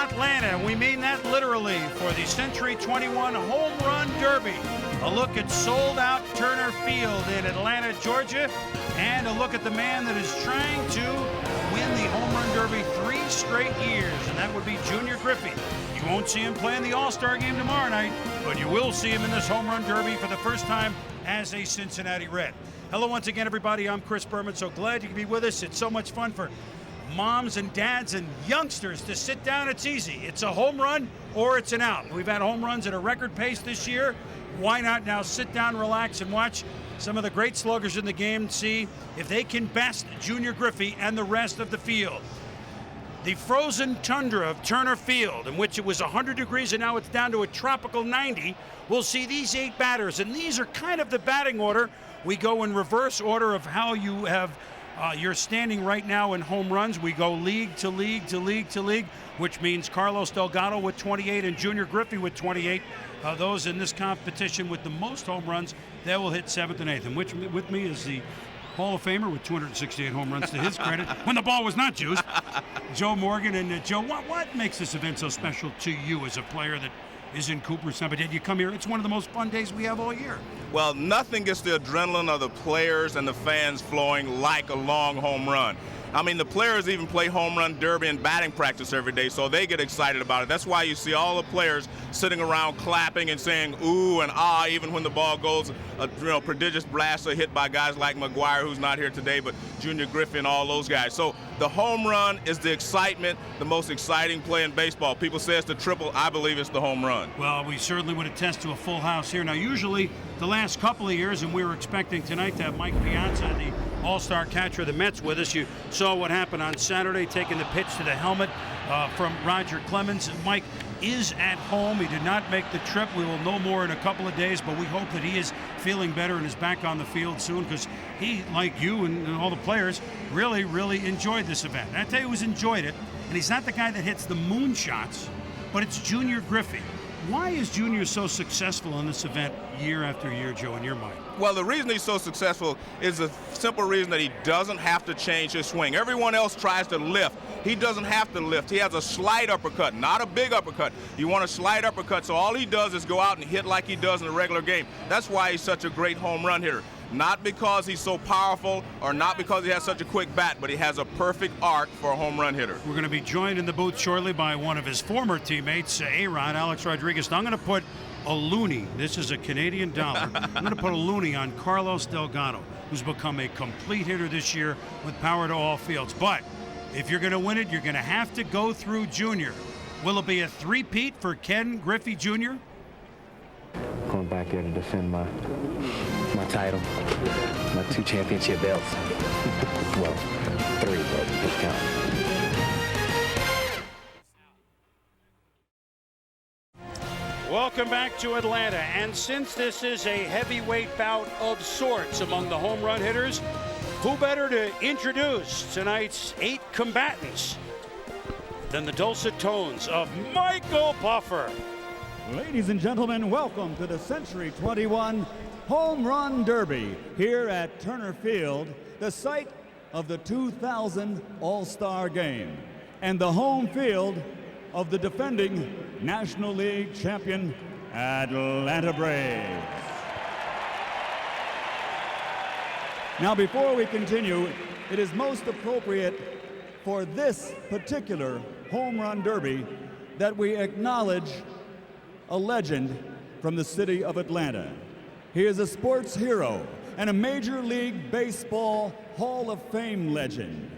Atlanta. We mean that literally for the Century 21 Home Run Derby. A look at sold-out Turner Field in Atlanta, Georgia, and a look at the man that is trying to win the Home Run Derby 3 straight years, and that would be Junior Griffey. You won't see him play in the All-Star game tomorrow night, but you will see him in this Home Run Derby for the first time as a Cincinnati Red. Hello once again, everybody. I'm Chris Berman. So glad you can be with us. It's so much fun for moms and dads and youngsters to sit down. It's easy. It's a home run or it's an out. We've had home runs at a record pace this year. Why not now sit down, relax, and watch some of the great sluggers in the game and see if they can best Junior Griffey and the rest of the field. The frozen tundra of Turner Field, in which it was 100 degrees and now it's down to a tropical 90, we'll see these 8 batters, and these are kind of the batting order. We go in reverse order of how you have you're standing right now in home runs. We go league to league to league to league, which means Carlos Delgado with 28 and Junior Griffey with 28. Those in this competition with the most home runs, they will hit 7th and 8th. And which with me is the Hall of Famer with 268 home runs to his credit, when the ball was not juiced, Joe Morgan. And Joe, what makes this event so special to you as a player that is in Cooperstown? But did you come here? It's one of the most fun days we have all year. Well, nothing gets the adrenaline of the players and the fans flowing like a long home run. I mean, the players even play home run derby and batting practice every day, so they get excited about it. That's why you see all the players sitting around clapping and saying ooh and ah, even when the ball goes a prodigious blast or hit by guys like McGuire, who's not here today, but Junior Griffey and all those guys. So the home run is the excitement, the most exciting play in baseball. People say it's the triple. I believe it's the home run. Well, we certainly would attest to a full house here. Now, usually the last couple of years, and we were expecting tonight to have Mike Piazza, the all-star catcher of the Mets, with us. You saw what happened on Saturday, taking the pitch to the helmet from Roger Clemens. Mike is at home. He did not make the trip. We will know more in a couple of days, but we hope that he is feeling better and is back on the field soon, because he, like you and all the players, really, really enjoyed this event. And I tell you who's enjoyed it, and he's not the guy that hits the moon shots, but it's Junior Griffey. Why is Junior so successful in this event year after year, Joe, in your mind? Well, the reason he's so successful is the simple reason that he doesn't have to change his swing. Everyone else tries to lift. He doesn't have to lift. He has a slight uppercut, not a big uppercut. You want a slight uppercut, so all he does is go out and hit like he does in a regular game. That's why he's such a great home run hitter. Not because he's so powerful or not because he has such a quick bat, but he has a perfect arc for a home run hitter. We're going to be joined in the booth shortly by one of his former teammates, A-Rod, Alex Rodriguez. Now I'm going to put a loonie, this is a Canadian dollar, I'm going to put a loonie on Carlos Delgado, who's become a complete hitter this year with power to all fields. But if you're going to win it, you're going to have to go through Junior. Will it be a three-peat for Ken Griffey Jr.? Going back there to defend my title, my 2 championship belts. Well, 3, but just count. Welcome back to Atlanta, and since this is a heavyweight bout of sorts among the home run hitters, who better to introduce tonight's 8 combatants than the dulcet tones of Michael Buffer. Ladies and gentlemen, welcome to the Century 21 Home Run Derby here at Turner Field, the site of the 2000 All-Star Game and the home field of the defending National League champion Atlanta Braves. Now, before we continue, it is most appropriate for this particular Home Run Derby that we acknowledge a legend from the city of Atlanta. He is a sports hero and a Major League Baseball Hall of Fame legend.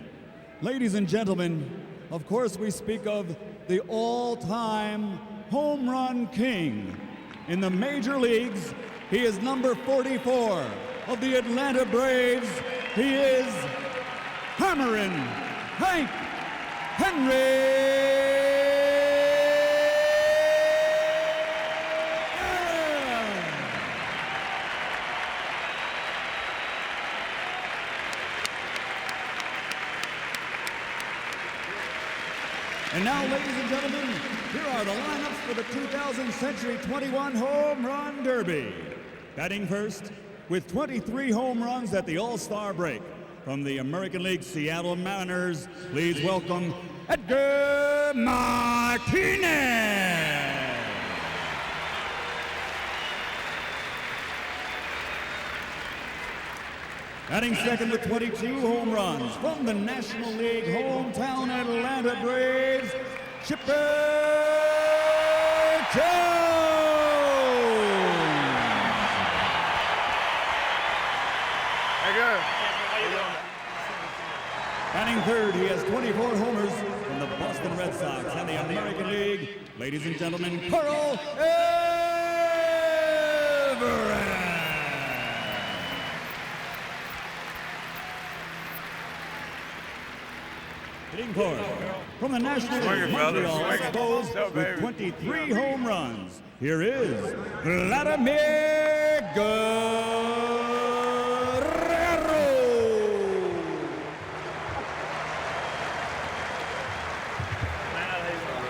Ladies and gentlemen, of course we speak of the all-time home run king. In the major leagues, he is number 44 of the Atlanta Braves. He is Hammerin' Hank Henry. And now, ladies and gentlemen, here are the lineups for the 2000 Century 21 Home Run Derby. Batting first, with 23 home runs at the All-Star break, from the American League Seattle Mariners, please welcome Edgar Martínez. Batting second with 22 home runs from the National League hometown Atlanta Braves, Chipper Jones. Batting third, he has 24 homers from the Boston Red Sox and the American League. Ladies and gentlemen, Carl Everett. Hitting fourth from the National League, Montreal Expos with 23 home runs. Here is Vladimir Guerrero.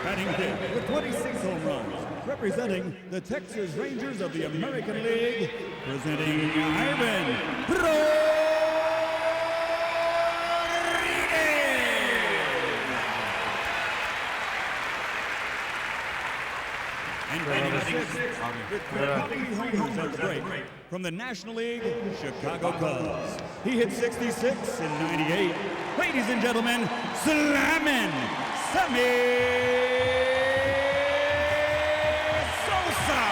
Batting fifth with 26 home runs, representing the Texas Rangers of the American League, presenting Ivan Rodríguez. And batting sixth with 20 homers at the break from the National League Chicago Cubs. He hit 66 in '98. Ladies and gentlemen, slamming Sammy Sosa.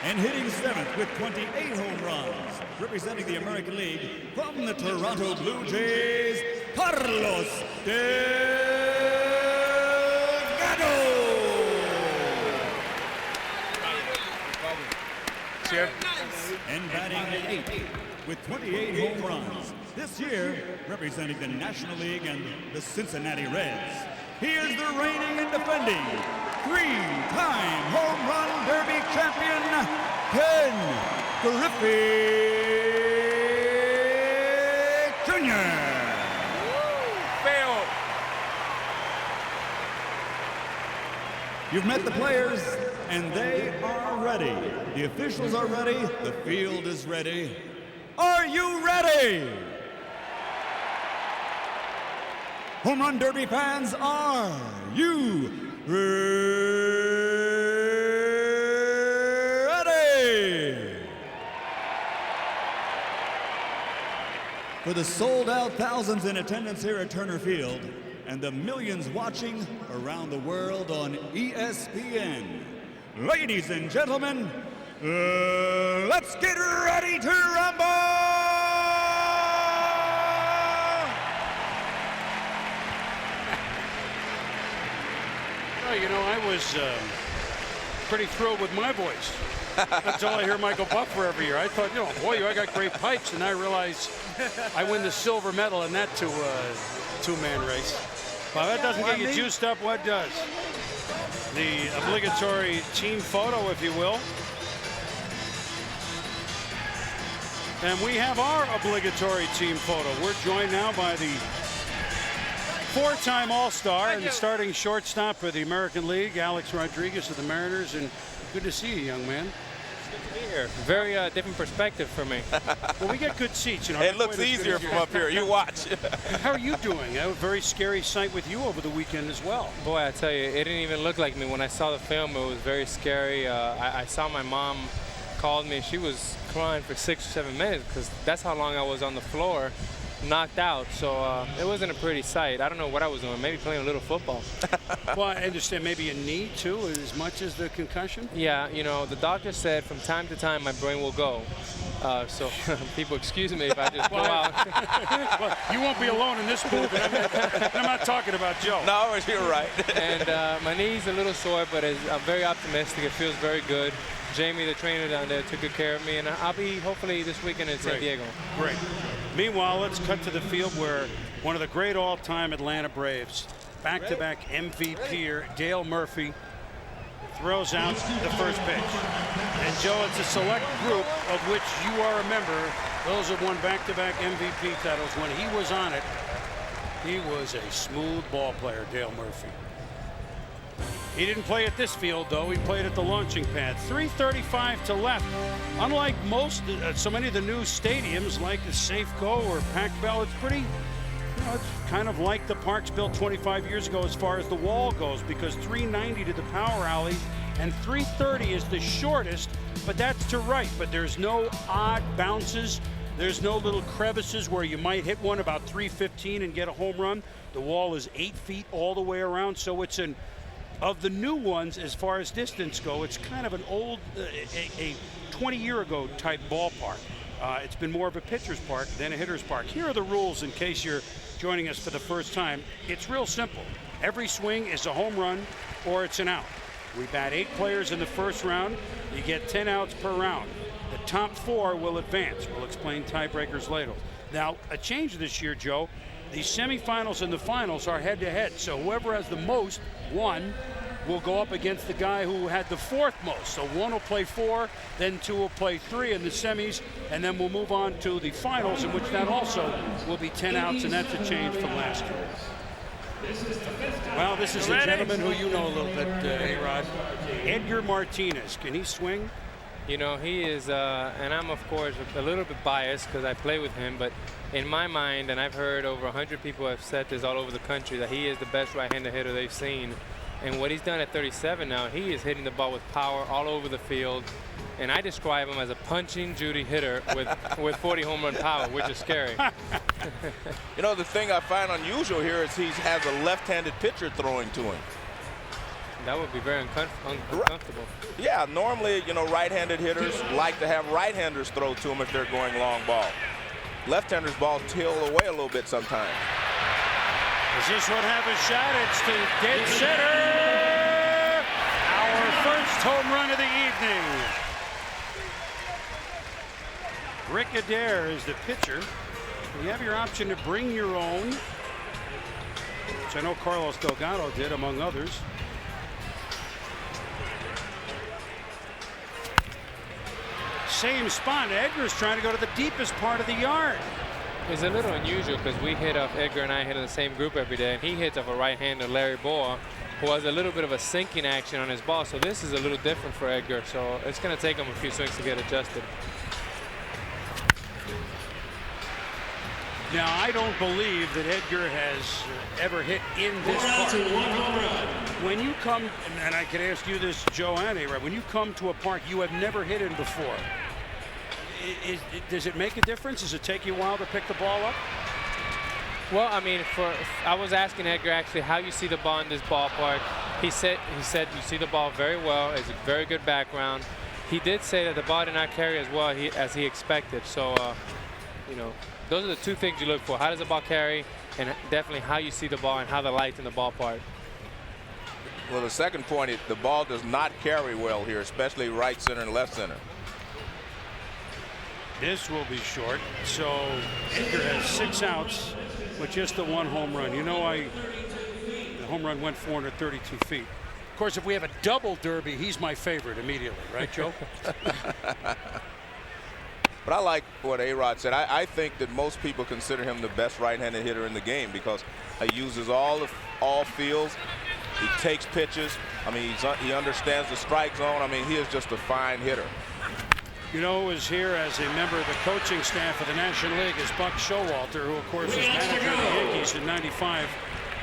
And hitting seventh with 28 home runs, representing the American League from the Toronto Blue Jays, Carlos Delgado. And batting eighth with 28 home runs. This year, representing the National League and the Cincinnati Reds, here's the reigning and defending three-time home run derby champion, Ken Griffey Jr. You've met the players, and they are ready. The officials are ready. The field is ready. Are you ready? Home Run Derby fans, are you ready? For the sold-out thousands in attendance here at Turner Field, and the millions watching around the world on ESPN. Ladies and gentlemen, let's get ready to rumble! Well, you know, I was pretty thrilled with my voice until I hear Michael Buffer every year. I thought, you know, boy, I got great pipes, and I realized I win the silver medal in that two-man race. Well, that doesn't get you juiced up. What does? The obligatory team photo, if you will. And we have our obligatory team photo. We're joined now by the four-time All-Star and starting shortstop for the American League, Alex Rodriguez of the Mariners. And good to see you, young man. Good to be here. Very different perspective for me. Well, we get good seats, you know. It looks easier from up here. You watch. How are you doing? A very scary sight with you over the weekend as well. Boy, I tell you, it didn't even look like me. When I saw the film, it was very scary. I saw my mom called me. She was crying for 6 or 7 minutes because that's how long I was on the floor, knocked out. So it wasn't a pretty sight. I don't know what I was doing. Maybe playing a little football. Well, I understand maybe a knee too, as much as the concussion. Yeah, you know, the doctor said from time to time my brain will go. So people excuse me if I just go out. Well, you won't be alone in this booth. I'm not talking about Joe. No, you're right. And my knee's a little sore, but I'm very optimistic. It feels very good. Jamie, the trainer down there, took good care of me, and I'll be hopefully this weekend in San Diego. Great. Meanwhile, let's cut to the field where one of the great all-time Atlanta Braves, back-to-back MVP, Dale Murphy, throws out the first pitch. And Joe, it's a select group of which you are a member. Those have won back-to-back MVP titles. When he was on it, he was a smooth ball player, Dale Murphy. He didn't play at this field, though. He played at the launching pad. 335 to left. Unlike most, so many of the new stadiums, like the Safeco or Pac-Bell, it's pretty, you know, it's kind of like the parks built 25 years ago as far as the wall goes, because 390 to the power alley and 330 is the shortest, but that's to right. But there's no odd bounces. There's no little crevices where you might hit one about 315 and get a home run. The wall is 8 feet all the way around, so it's an, of the new ones, as far as distance go, it's kind of an old, a 20-year-ago type ballpark. It's been more of a pitcher's park than a hitter's park. Here are the rules in case you're joining us for the first time. It's real simple. Every swing is a home run or it's an out. We bat 8 players in the first round. You get 10 outs per round. The top 4 will advance. We'll explain tiebreakers later. Now, a change this year, Joe. The semifinals and the finals are head-to-head. So whoever has the most, one, will go up against the guy who had the 4th most. So one will play 4, then 2 will play 3 in the semis, and then we'll move on to the finals, in which that also will be 10 outs, and that's a change from last year. Well, this is a gentleman who you know a little bit, A-Rod. Edgar Martínez. Can he swing? You know, he is, and I'm, of course, a little bit biased because I play with him, but in my mind, and I've heard over 100 people have said this all over the country, that he is the best right-handed hitter they've seen. And what he's done at 37 now, he is hitting the ball with power all over the field. And I describe him as a punching Judy hitter with 40 home run power, which is scary. You know, the thing I find unusual here is he has a left-handed pitcher throwing to him. That would be very uncomfortable. Yeah, normally, you know, right-handed hitters like to have right-handers throw to them if they're going long ball. Left-handers balls tail away a little bit sometimes. Does this one have a shot? It's to dead center. Our first home run of the evening. Rick Adair is the pitcher. You have your option to bring your own, which I know Carlos Delgado did, among others. Same spot. Edgar's trying to go to the deepest part of the yard. It's a little unusual because we hit off, Edgar and I hit in the same group every day, and he hits off a right-hander, Larry Boa, who has a little bit of a sinking action on his ball. So this is a little different for Edgar. So it's going to take him a few swings to get adjusted. Now, I don't believe that Edgar has ever hit in this park. When you come, and I can ask you this, Joe and A-Rod, when you come to a park you have never hit in before, does it make a difference? Does it take you a while to pick the ball up? Well, I mean, I was asking Edgar actually how you see the ball in this ballpark. He said you see the ball very well. It's a very good background. He did say that the ball did not carry as well as he expected. So, you know, those are the 2 things you look for. How does the ball carry, and definitely how you see the ball and how the lights in the ballpark. Well, the second point, the ball does not carry well here, especially right center and left center. This will be short. So Edgar has 6 outs with just the 1 home run. You know, the home run went 432 feet. Of course, if we have a double derby, he's my favorite immediately, right, Joe? But I like what A-Rod said. I think that most people consider him the best right-handed hitter in the game because he uses all fields. He takes pitches. I mean, he understands the strike zone. I mean, he is just a fine hitter. You know, who is here as a member of the coaching staff of the National League is Buck Showalter, who, of course, was manager of the Yankees in '95.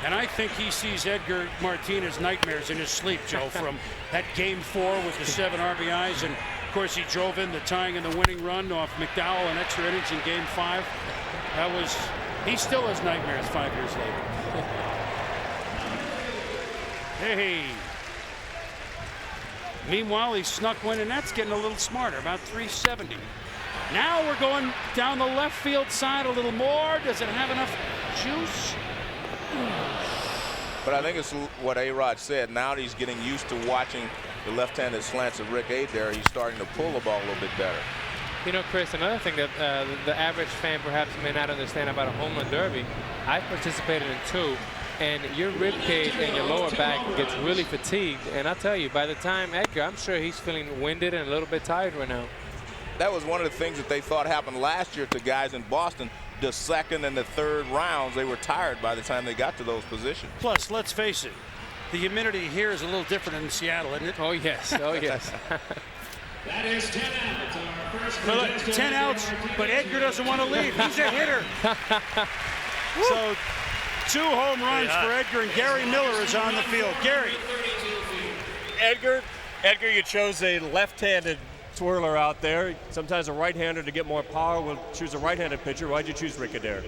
And I think he sees Edgar Martínez nightmares in his sleep, Joe, from that Game 4 with the 7 RBIs. And, of course, he drove in the tying and the winning run off McDowell in extra innings in Game 5. He still has nightmares 5 years later. Hey. Meanwhile, he snuck one, and that's getting a little smarter, about 370. Now we're going down the left field side a little more. Does it have enough juice? But I think it's what A-Rod said. Now that he's getting used to watching the left-handed slants of Rick Adair, he's starting to pull the ball a little bit better. You know, Chris, another thing that the average fan perhaps may not understand about a home run derby, I've participated in 2, and your rib cage and your lower back gets really fatigued. And I'll tell you, by the time Edgar, I'm sure he's feeling winded and a little bit tired right now. That was one of the things that they thought happened last year to guys in Boston. The second and the third rounds, they were tired by the time they got to those positions. Plus, let's face it, The humidity here is a little different in Seattle, isn't it? Oh, yes. Oh, yes. That is 10 outs. Our first But look, contestant, 10 outs, but Edgar doesn't want to leave. He's a hitter. So 2 home runs for Edgar, and Gary Miller is on the field. Gary. Edgar, you chose a left-handed twirler out there. Sometimes a right-hander to get more power will choose a right-handed pitcher. Why'd you choose Rick Adair?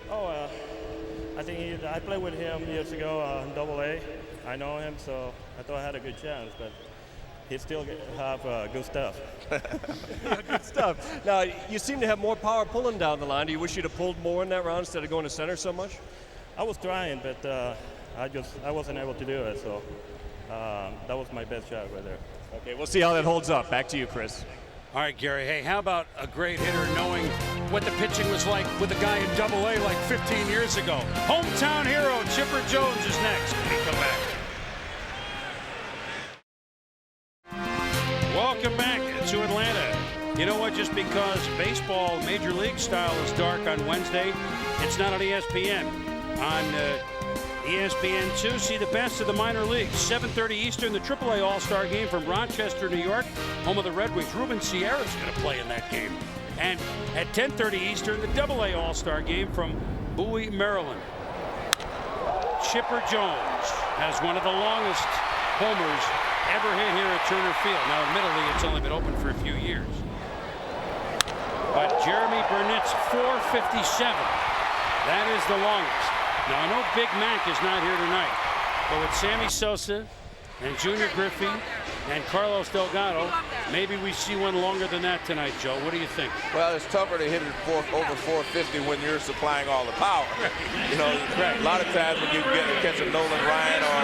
Oh, I think I played with him years ago in AA. I know him, so I thought I had a good chance, but he still have good stuff. Good stuff. Now, you seem to have more power pulling down the line. Do you wish you'd have pulled more in that round instead of going to center so much? I was trying, but I wasn't able to do it, so that was my best shot right there. Okay, we'll see how that holds up. Back to you, Chris. All right, Gary. Hey, how about a great hitter knowing what the pitching was like with a guy in AA like 15 years ago? Hometown hero Chipper Jones is next when we come back. Welcome back to Atlanta. You know what? Just because baseball Major League style is dark on Wednesday, it's not on ESPN. On ESPN2, see the best of the minor leagues. 7:30 Eastern, the AAA All-Star game from Rochester, New York, home of the Red Wings. Ruben Sierra's going to play in that game. And at 10:30 Eastern, the AA All-Star game from Bowie, Maryland. Chipper Jones has one of the longest homers ever hit here at Turner Field. Now, admittedly, it's only been open for a few years. But Jeremy Burnett's 457. That is the longest. Now, I know Big Mac is not here tonight, but with Sammy Sosa and Junior Griffey and Carlos Delgado, maybe we see one longer than that tonight, Joe. What do you think? Well, it's tougher to hit it over 450 when you're supplying all the power. You know, a lot of times when you catch a Nolan Ryan or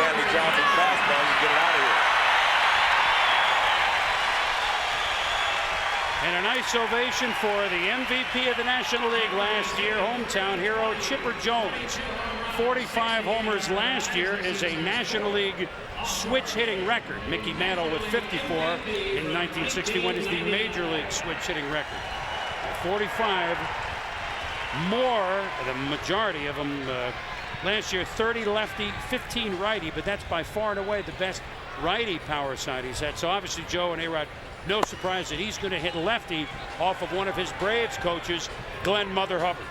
Randy Johnson fastball, you get it out of here. And a nice ovation for the MVP of the National League last year, hometown hero Chipper Jones. 45 homers last year is a National League switch hitting record. Mickey Mantle with 54 in 1961 is the Major League switch hitting record. 45 more, the majority of them last year, 30 lefty, 15 righty, but that's by far and away the best righty power side he's had. So obviously Joe and A-Rod, no surprise that he's going to hit lefty off of one of his Braves coaches, Glenn Mother Hubbard.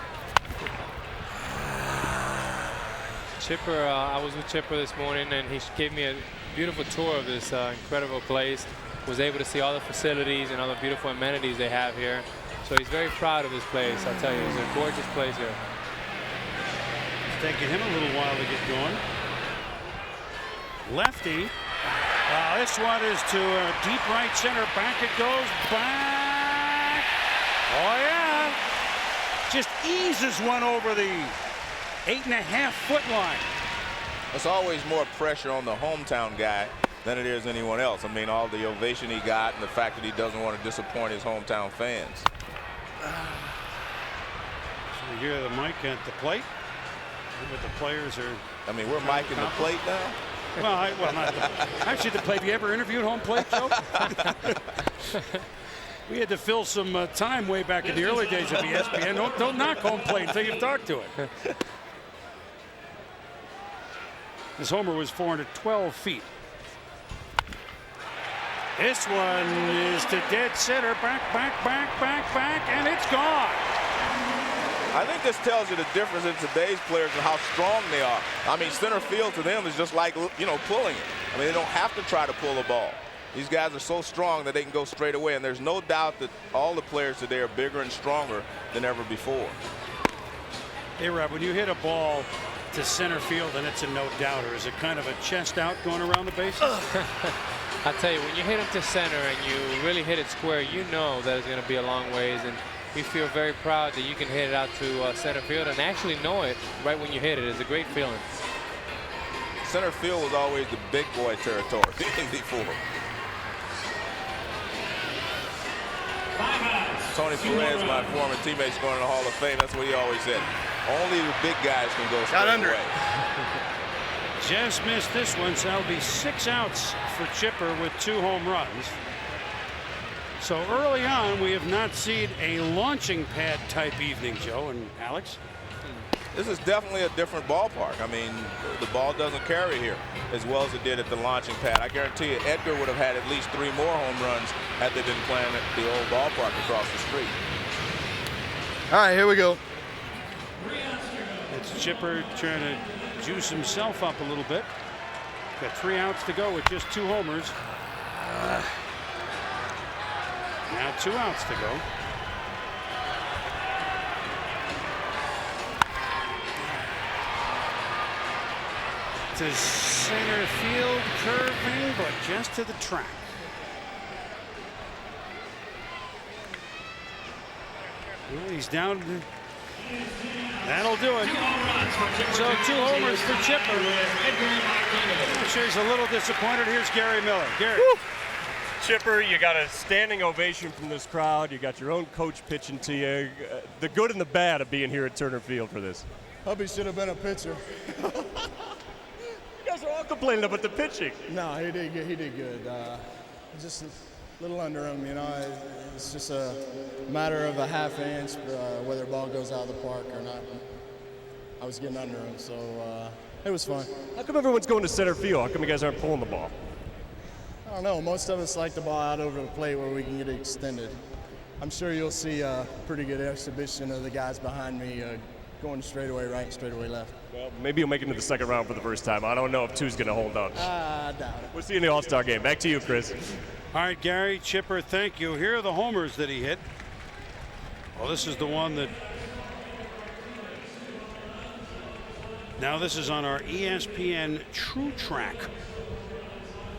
Chipper, I was with Chipper this morning, and he gave me a beautiful tour of this incredible place. Was able to see all the facilities and all the beautiful amenities they have here. So he's very proud of this place. I'll tell you, it's a gorgeous place here. It's taking him a little while to get going. Lefty. This one is to deep right center. Back it goes. Back. Oh, yeah. Just eases one over the 8.5-foot line. There's always more pressure on the hometown guy than it is anyone else. I mean, all the ovation he got and the fact that he doesn't want to disappoint his hometown fans. So you hear the mic at the plate. But the players are. I mean, we're micing the plate now. Well, not actually the plate. Have you ever interviewed home plate, Joe? We had to fill some time way back in the early days of ESPN. Don't knock home plate until you've talked to it. This homer was 412 feet. This one is to dead center. Back, and it's gone. I think this tells you the difference in today's players and how strong they are. I mean, center field to them is just like, you know, pulling it. I mean, they don't have to try to pull a ball. These guys are so strong that they can go straight away, and there's no doubt that all the players today are bigger and stronger than ever before. Hey, Rob, when you hit a ball to center field and it's a no-doubter, is it kind of a chest out going around the bases? I'll tell you, when you hit it to center and you really hit it square, you know that it's going to be a long ways, and we feel very proud that you can hit it out to center field and actually know it right when you hit it. It's a great feeling. Center field was always the big boy territory before. Tony Perez, my former teammate's going to the Hall of Fame. That's what he always said. Only the big guys can go straight away. Just missed this one, so that'll be 6 outs for Chipper with 2 home runs. So early on, we have not seen a launching pad type evening, Joe and Alex. This is definitely a different ballpark. I mean, the ball doesn't carry here as well as it did at the launching pad. I guarantee you Edgar would have had at least 3 more home runs had they been playing at the old ballpark across the street. All right, here we go. It's Chipper trying to juice himself up a little bit. Got 3 outs to go with just 2 homers. Now 2 outs to go. To center field, curving, but just to the track. Well, he's down. That'll do it. So 2 homers for Chipper. I'm sure he's a little disappointed. Here's Gary Miller. Gary. Woo! Chipper, you got a standing ovation from this crowd. You got your own coach pitching to you. The good and the bad of being here at Turner Field for this. Hubby should have been a pitcher. You guys are all complaining about the pitching. No, he did good. He did good. Just a little under him, you know. It's just a matter of a half inch whether the ball goes out of the park or not. I was getting under him, so it was fun. How come everyone's going to center field? How come you guys aren't pulling the ball? I don't know. Most of us like the ball out over the plate where we can get it extended. I'm sure you'll see a pretty good exhibition of the guys behind me going straightaway right and straightaway left. Well, maybe you'll make it into the second round for the first time. I don't know if 2's going to hold on. I doubt it. We'll see you in the All-Star game. Back to you, Chris. All right, Gary, Chipper, thank you. Here are the homers that he hit. Well, this is the one that. Now this is on our ESPN True Track.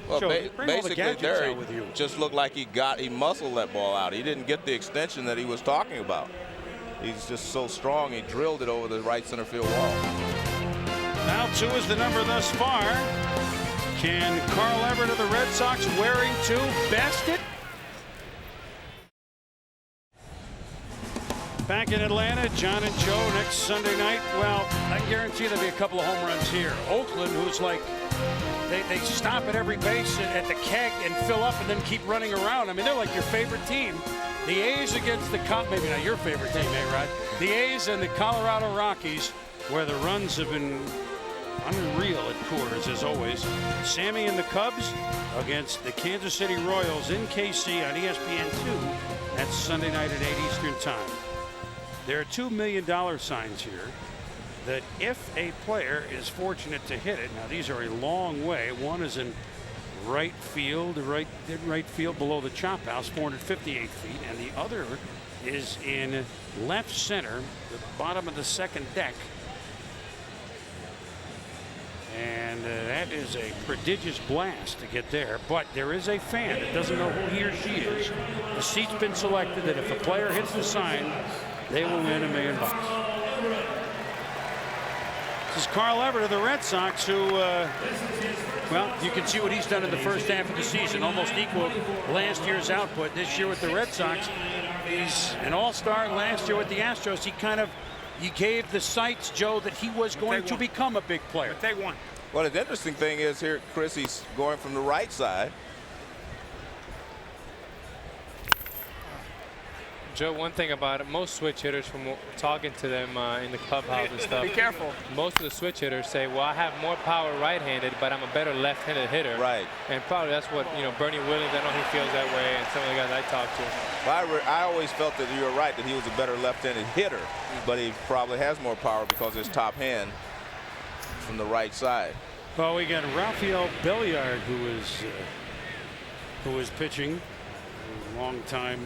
Well, basically, there with you. just looked like he muscled that ball out. He didn't get the extension that he was talking about. He's just so strong, he drilled it over the right center field wall. Now 2 is the number thus far. Can Carl Everett of the Red Sox, wearing 2, best it? Back in Atlanta, John and Joe next Sunday night. Well, I can guarantee there'll be a couple of home runs here. Oakland, who's like, they stop at every base at the keg and fill up and then keep running around. I mean, they're like your favorite team. The A's against the maybe not your favorite team, A-Rod. The A's and the Colorado Rockies, where the runs have been unreal at Coors as always. Sammy and the Cubs against the Kansas City Royals in KC on ESPN2. That's Sunday night at 8 Eastern time. There are $2 million signs here that if a player is fortunate to hit it, now these are a long way. One is in right field below the chop house, 458 feet, and the other is in left center, the bottom of the second deck. And that is a prodigious blast to get there, but there is a fan that doesn't know who he or she is. The seat's been selected that if a player hits the sign, they will win $1 million. This is Carl Everett of the Red Sox, who, well, you can see what he's done in the first half of the season, almost equal last year's output. This year with the Red Sox, he's an all-star. Last year with the Astros, he gave the sights, Joe, that he was going to become a big player. Take one. Well, the interesting thing is here, Chris, he's going from the right side. Joe, one thing about it, most switch hitters, from talking to them in the clubhouse and stuff. Be careful. Most of the switch hitters say, well, I have more power right-handed, but I'm a better left-handed hitter. Right. And probably that's what, Bernie Williams, I know he feels that way, and some of the guys I talk to. Well, I always felt that you were right, that he was a better left-handed hitter, but he probably has more power because his top hand from the right side. Well, we got Rafael Belliard, who is pitching, a long-time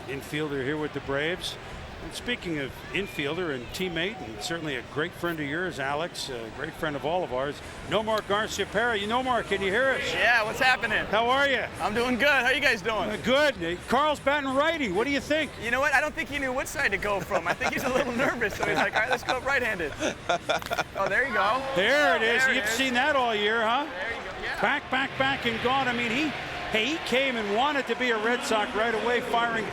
infielder here with the Braves. And speaking of infielder and teammate, and certainly a great friend of yours, Alex, a great friend of all of ours, Nomar Garcia-Pera. Nomar, can you hear us? Yeah, what's happening? How are you? I'm doing good. How you guys doing? Good. Carl's batting righty. What do you think? You know what? I don't think he knew which side to go from. I think he's a little nervous, so he's like, all right, let's go up right-handed. Oh, there you go. There it is. You've seen that all year, huh? There you go. Yeah. Back, and gone. I mean, he came and wanted to be a Red Sox right away, firing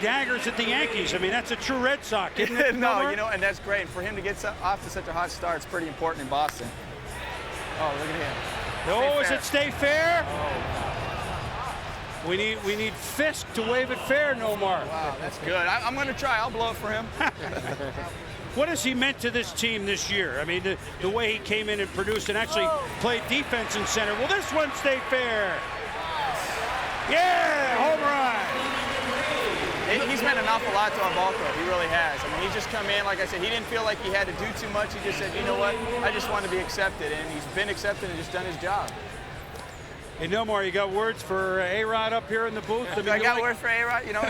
daggers at the Yankees. I mean, that's a true Red Sox, isn't it? No, and that's great. And for him to get off to such a hot start, it's pretty important in Boston. Oh, look at him. Oh, is it stay fair? Oh. We need Fisk to wave it fair, Nomar. Wow, that's good. I'm going to try. I'll blow it for him. What has he meant to this team this year? I mean, the way he came in and produced and actually played defense in center. Will this one stay fair? Yeah, home run. He's meant an awful lot to our ball club. He really has. I mean, he's just come in, like I said, he didn't feel like he had to do too much. He just said, you know what, I just want to be accepted. And he's been accepted and just done his job. Hey, Nomar, you got words for A-Rod up here in the booth? I got words for A-Rod. You know,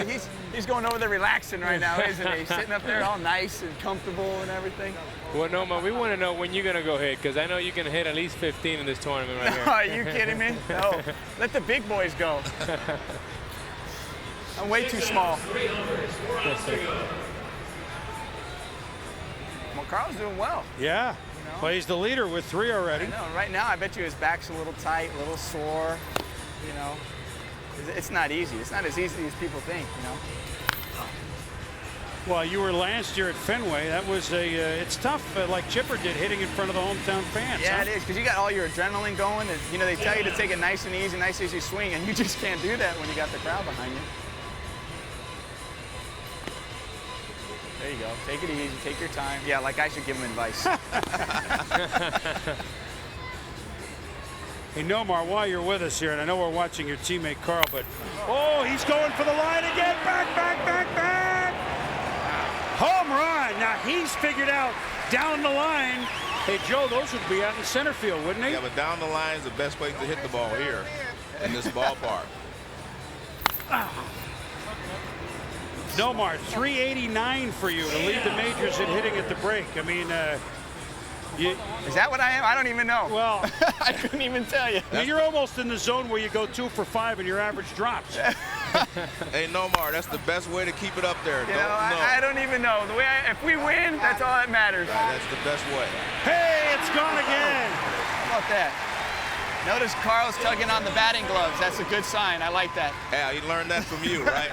he's going over there relaxing right now, isn't he? He's sitting up there all nice and comfortable and everything. Well, Nomar, we want to know when you're going to go hit, because I know you can hit at least 15 in this tournament right here. Are you kidding me? No. Let the big boys go. I'm way too small. Well, Carl's doing well. Yeah. Well, he's the leader with 3 already. I know. Right now, I bet you his back's a little tight, a little sore. You know, it's not easy. It's not as easy as people think. You know. Well, you were last year at Fenway. That was it's tough, like Chipper did, hitting in front of the hometown fans. Yeah, it is, because you got all your adrenaline going. And, you know, they tell you to take it nice and easy swing, and you just can't do that when you got the crowd behind you. There you go. Take it easy. Take your time. Yeah, like I should give him advice. Hey, Nomar, while you're with us here, and I know we're watching your teammate Carl, but oh, he's going for the line again. Back. Home run. Now he's figured out down the line. Hey, Joe, those would be out in center field, wouldn't they? Yeah, but down the line is the best place to hit the ball here in this ballpark. Nomar, 389 for you to lead the majors in hitting at the break. I mean, is that what I am? I don't even know. Well, I couldn't even tell you. I mean, you're almost in the zone where you go 2 for 5 and your average drops. Hey, Nomar, that's the best way to keep it up there. I don't even know. The way if we win, that's all that matters. Right, that's the best way. Hey, it's gone again. How about that? Notice Carl's tugging on the batting gloves. That's a good sign. I like that. Yeah, he learned that from you, right?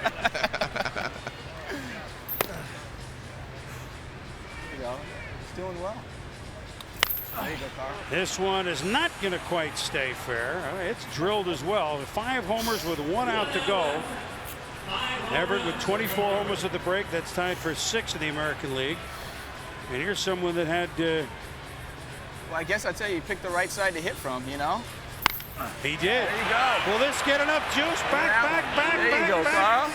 There you go. He's doing well. There you go, Carl. This one is not going to quite stay fair. It's drilled as well. 5 homers with 1 out to go. Everett with 24 homers at the break. That's tied for 6th in the American League. And here's someone that had... well, I guess I'd say he picked the right side to hit from, you know? He did. There you go. Will this get enough juice? Back. There you go, Carl.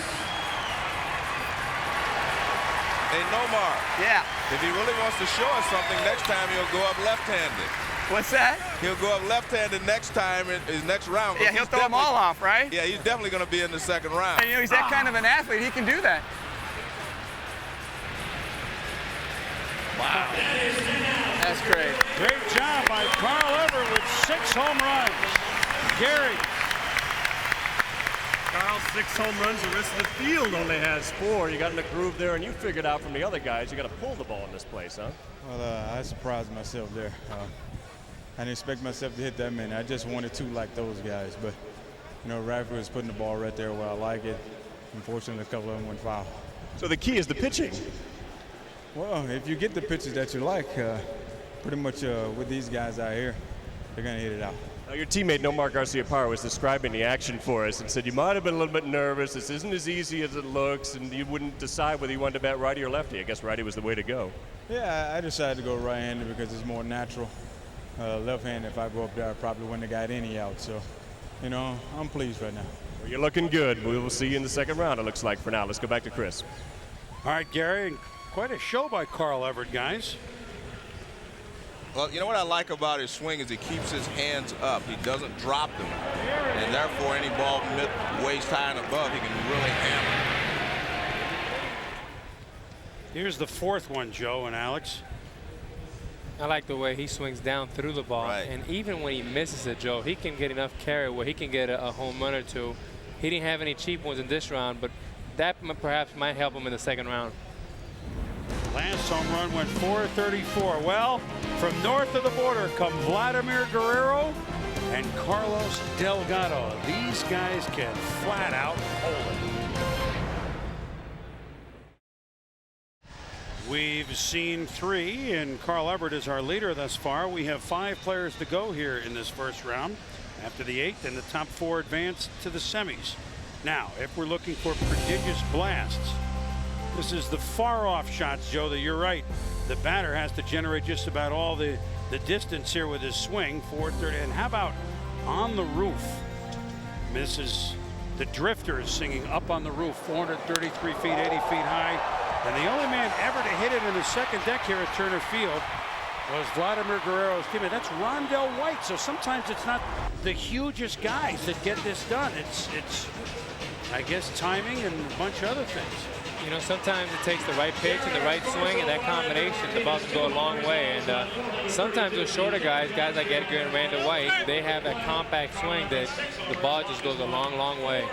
Hey, Nomar. Yeah. If he really wants to show us something, next time he'll go up left-handed. What's that? He'll go up left-handed next time in his next round. Yeah, he'll throw them all off, right? Yeah, he's definitely going to be in the second round. And, you know, he's that kind of an athlete. He can do that. Wow. That's great. Great job by Carl Everett with 6 home runs. Gary. Carl, 6 home runs. The rest of the field only has 4. You got in the groove there, and you figured out from the other guys, you got to pull the ball in this place, huh? Well, I surprised myself there. I didn't expect myself to hit that many. I just wanted 2 like those guys, but you know, Raffy was putting the ball right there where I like it. Unfortunately, a couple of them went foul. So the key is the pitching. Well, if you get the pitches that you like, pretty much with these guys out here, they're going to hit it out. Now, your teammate Nomar Garciaparra was describing the action for us and said you might have been a little bit nervous. This isn't as easy as it looks, and you wouldn't decide whether you wanted to bat righty or lefty. I guess righty was the way to go. Yeah, I decided to go right-handed because it's more natural. Left-handed, if I go up there, I probably wouldn't have got any out. So, you know, I'm pleased right now. Well, you're looking good. We will see you in the second round, it looks like, for now. Let's go back to Chris. All right, Gary. Quite a show by Carl Everett, guys. Well, you know what I like about his swing is he keeps his hands up. He doesn't drop them. And therefore, any ball waist high and above, he can really hammer. Here's the 4th one, Joe and Alex. I like the way he swings down through the ball. Right. And even when he misses it, Joe, he can get enough carry where he can get a home run or 2. He didn't have any cheap ones in this round, but that perhaps might help him in the second round. Last home run went 434. Well, from north of the border come Vladimir Guerrero and Carlos Delgado. These guys can flat out hold it. We've seen 3, and Carl Everett is our leader thus far. We have 5 players to go here in this first round. After the 8th, and the top 4 advance to the semis. Now, if we're looking for prodigious blasts, this is the far off shots, Joe, that you're right. the batter has to generate just about all the distance here with his swing. 430. And how about on the roof? Misses. The Drifters singing up on the roof, 433 feet, 80 feet high. And the only man ever to hit it in the second deck here at Turner Field was Vladimir Guerrero's teammate. That's Rondell White. So sometimes it's not the hugest guys that get this done. It's I guess timing and a bunch of other things. You know, sometimes it takes the right pitch and the right swing, and that combination, the ball can go a long way. And sometimes those shorter guys like Edgar and Randall White, they have that compact swing that the ball just goes a long, long way.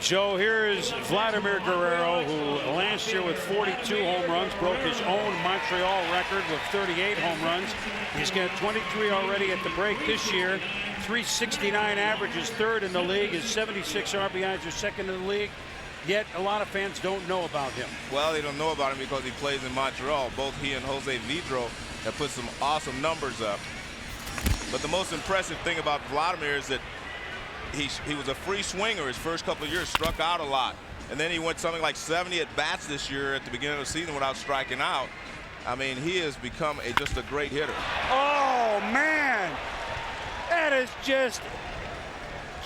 Joe, here is Vladimir Guerrero, who last year with 42 home runs broke his own Montreal record with 38 home runs. He's got 23 already at the break this year. 369 average is third in the league. His 76 RBIs are second in the league. Yet a lot of fans don't know about him. Well, they don't know about him because he plays in Montreal. Both he and Jose Vidro have put some awesome numbers up. But the most impressive thing about Vladimir is that he was a free swinger his first couple of years, struck out a lot. And then he went something like 70 at bats this year at the beginning of the season without striking out. I mean, he has become just a great hitter. Oh, man. That is just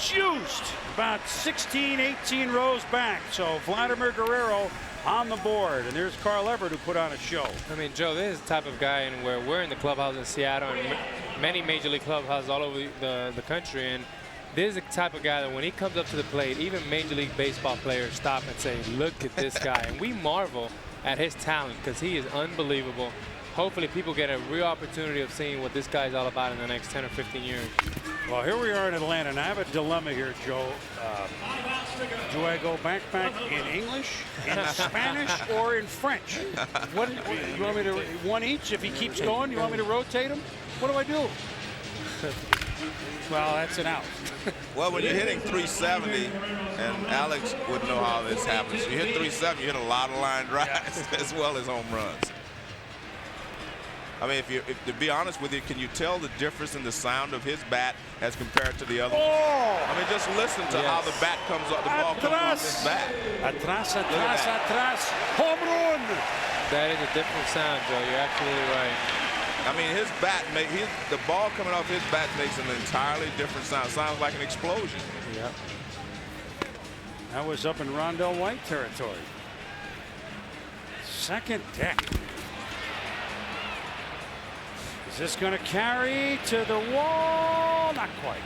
juiced about 16, 18 rows back. So Vladimir Guerrero on the board. And there's Carl Everett, who put on a show. I mean, Joe, this is the type of guy, and where we're in the clubhouse in Seattle and many major league clubhouses all over the country. And this is the type of guy that when he comes up to the plate, even Major League Baseball players stop and say, look at this guy. And we marvel at his talent because he is unbelievable. Hopefully people get a real opportunity of seeing what this guy's all about in the next 10 or 15 years. Well, here we are in Atlanta, and I have a dilemma here, Joe. Do I go back in English, in Spanish, or in French? What you want me to one each? If he keeps going, you want me to rotate him? What do I do? Well, that's an out. Well, when you're hitting 370, and Alex would know how this happens. You hit 370, you hit a lot of line drives as well as home runs. I mean, to be honest with you, can you tell the difference in the sound of his bat as compared to the other? Oh! I mean, just listen to how the bat comes up, the ball comes off his bat. Atrás, home run! That is a different sound, Joe. You're absolutely right. I mean, his bat, the ball coming off his bat makes an entirely different sound. Sounds like an explosion. Yeah. That was up in Rondell White territory. Second deck. Is this going to carry to the wall? Not quite.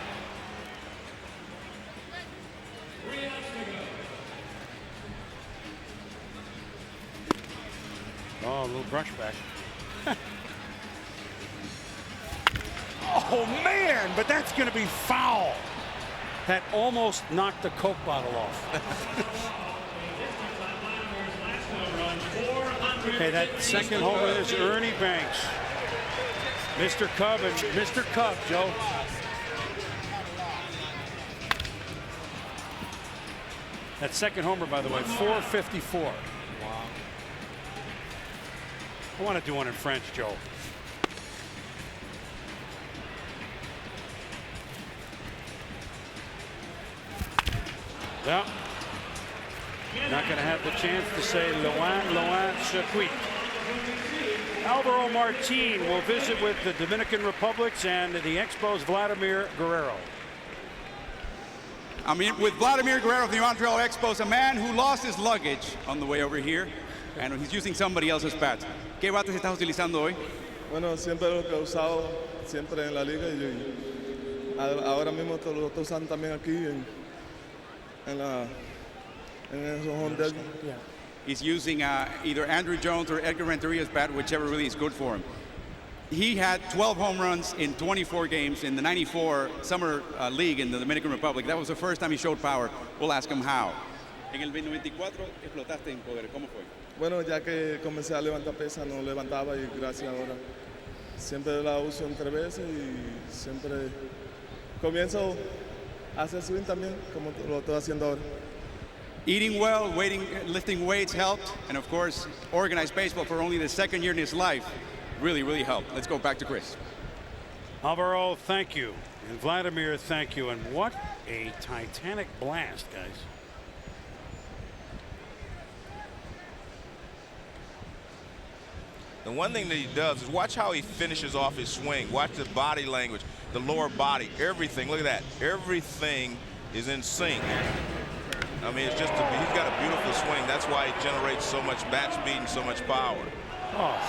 Oh, a little brush back. Oh, man, but that's going to be foul. That almost knocked the Coke bottle off. Okay, that second homer is Ernie Banks. Mr. Cub and Mr. Cub, Joe. That second homer, by the way, 454. Wow. I want to do one in French, Joe. Well, not going to have the chance to say loin, circuit. Alvaro Martin will visit with the Dominican Republics and the Expos' Vladimir Guerrero. I mean, with Vladimir Guerrero of the Montreal Expos, a man who lost his luggage on the way over here, and he's using somebody else's bat. ¿Qué bates estás utilizando hoy? Bueno, siempre lo que he usado siempre en la liga y ahora mismo lo estoy usando también aquí en esos home deck. He's using either Andrew Jones or Edgar Renteria's bat, whichever really is good for him. He had 12 home runs in 24 games in the '94 Summer League in the Dominican Republic. That was the first time he showed power. We'll ask him how. En el 94 explotaste en poder. ¿Cómo fue? Bueno, ya que comencé a levantar pesas, no levantaba y gracias ahora. Siempre la uso en 3 veces y siempre comienzo a hacer swing también, como lo estoy haciendo ahora. Eating well, lifting weights helped, and of course, organized baseball for only the second year in his life really, really helped. Let's go back to Chris. Alvaro, thank you. And Vladimir, thank you. And what a titanic blast, guys. And one thing that he does is watch how he finishes off his swing. Watch the body language, the lower body, everything. Look at that. Everything is in sync. I mean, it's just he's got a beautiful swing. That's why he generates so much bat speed and so much power. Oh.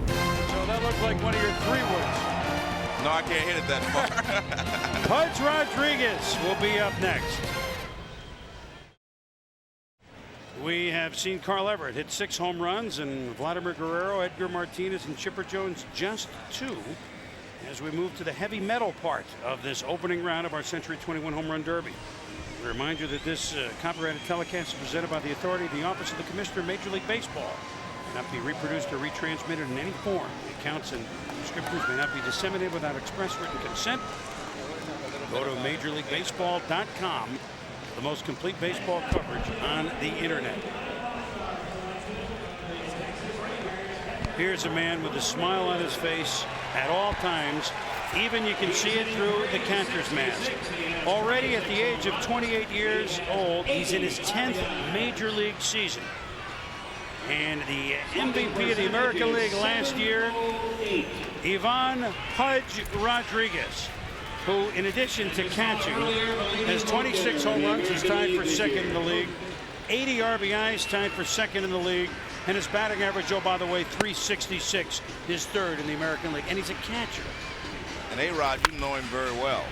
So that looked like one of your 3 woods. No, I can't hit it that far. Pudge Rodríguez will be up next. We have seen Carl Everett hit 6 home runs, and Vladimir Guerrero, Edgar Martínez, and Chipper Jones just 2. As we move to the heavy metal part of this opening round of our Century 21 Home Run Derby. We remind you that this copyrighted telecast is presented by the authority of the Office of the Commissioner of Major League Baseball. It may not be reproduced or retransmitted in any form. The accounts and descriptions may not be disseminated without express written consent. Go to MajorLeagueBaseball.com for the most complete baseball coverage on the internet. Here's a man with a smile on his face at all times. Even you can see it through the catcher's mask. Already at the age of 28 years old, he's in his 10th major league season. And the MVP of the American League last year, Pudge Rodríguez, who, in addition to catching, has 26 home runs, is tied for 2nd in the league, 80 RBIs, tied for 2nd in the league, and his batting average, oh, by the way, .366, his 3rd in the American League, and he's a catcher. And A-Rod, you know him very well.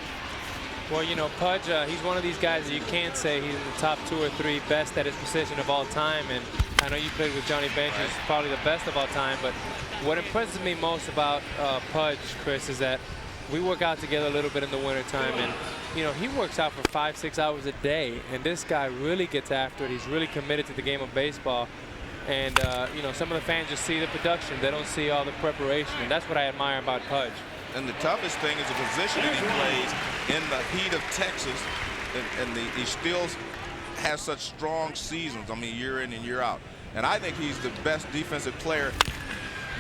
Well, you know, Pudge, he's one of these guys that you can't say he's in the top 2 or 3 best at his position of all time. And I know you played with Johnny Bench, who's probably the best of all time. But what impresses me most about Pudge, Chris, is that we work out together a little bit in the wintertime. And, you know, he works out for 5-6 hours a day. And this guy really gets after it. He's really committed to the game of baseball. And, you know, some of the fans just see the production. They don't see all the preparation. And that's what I admire about Pudge. And the toughest thing is the position that he plays in the heat of Texas, and he still has such strong seasons. I mean, year in and year out. And I think he's the best defensive player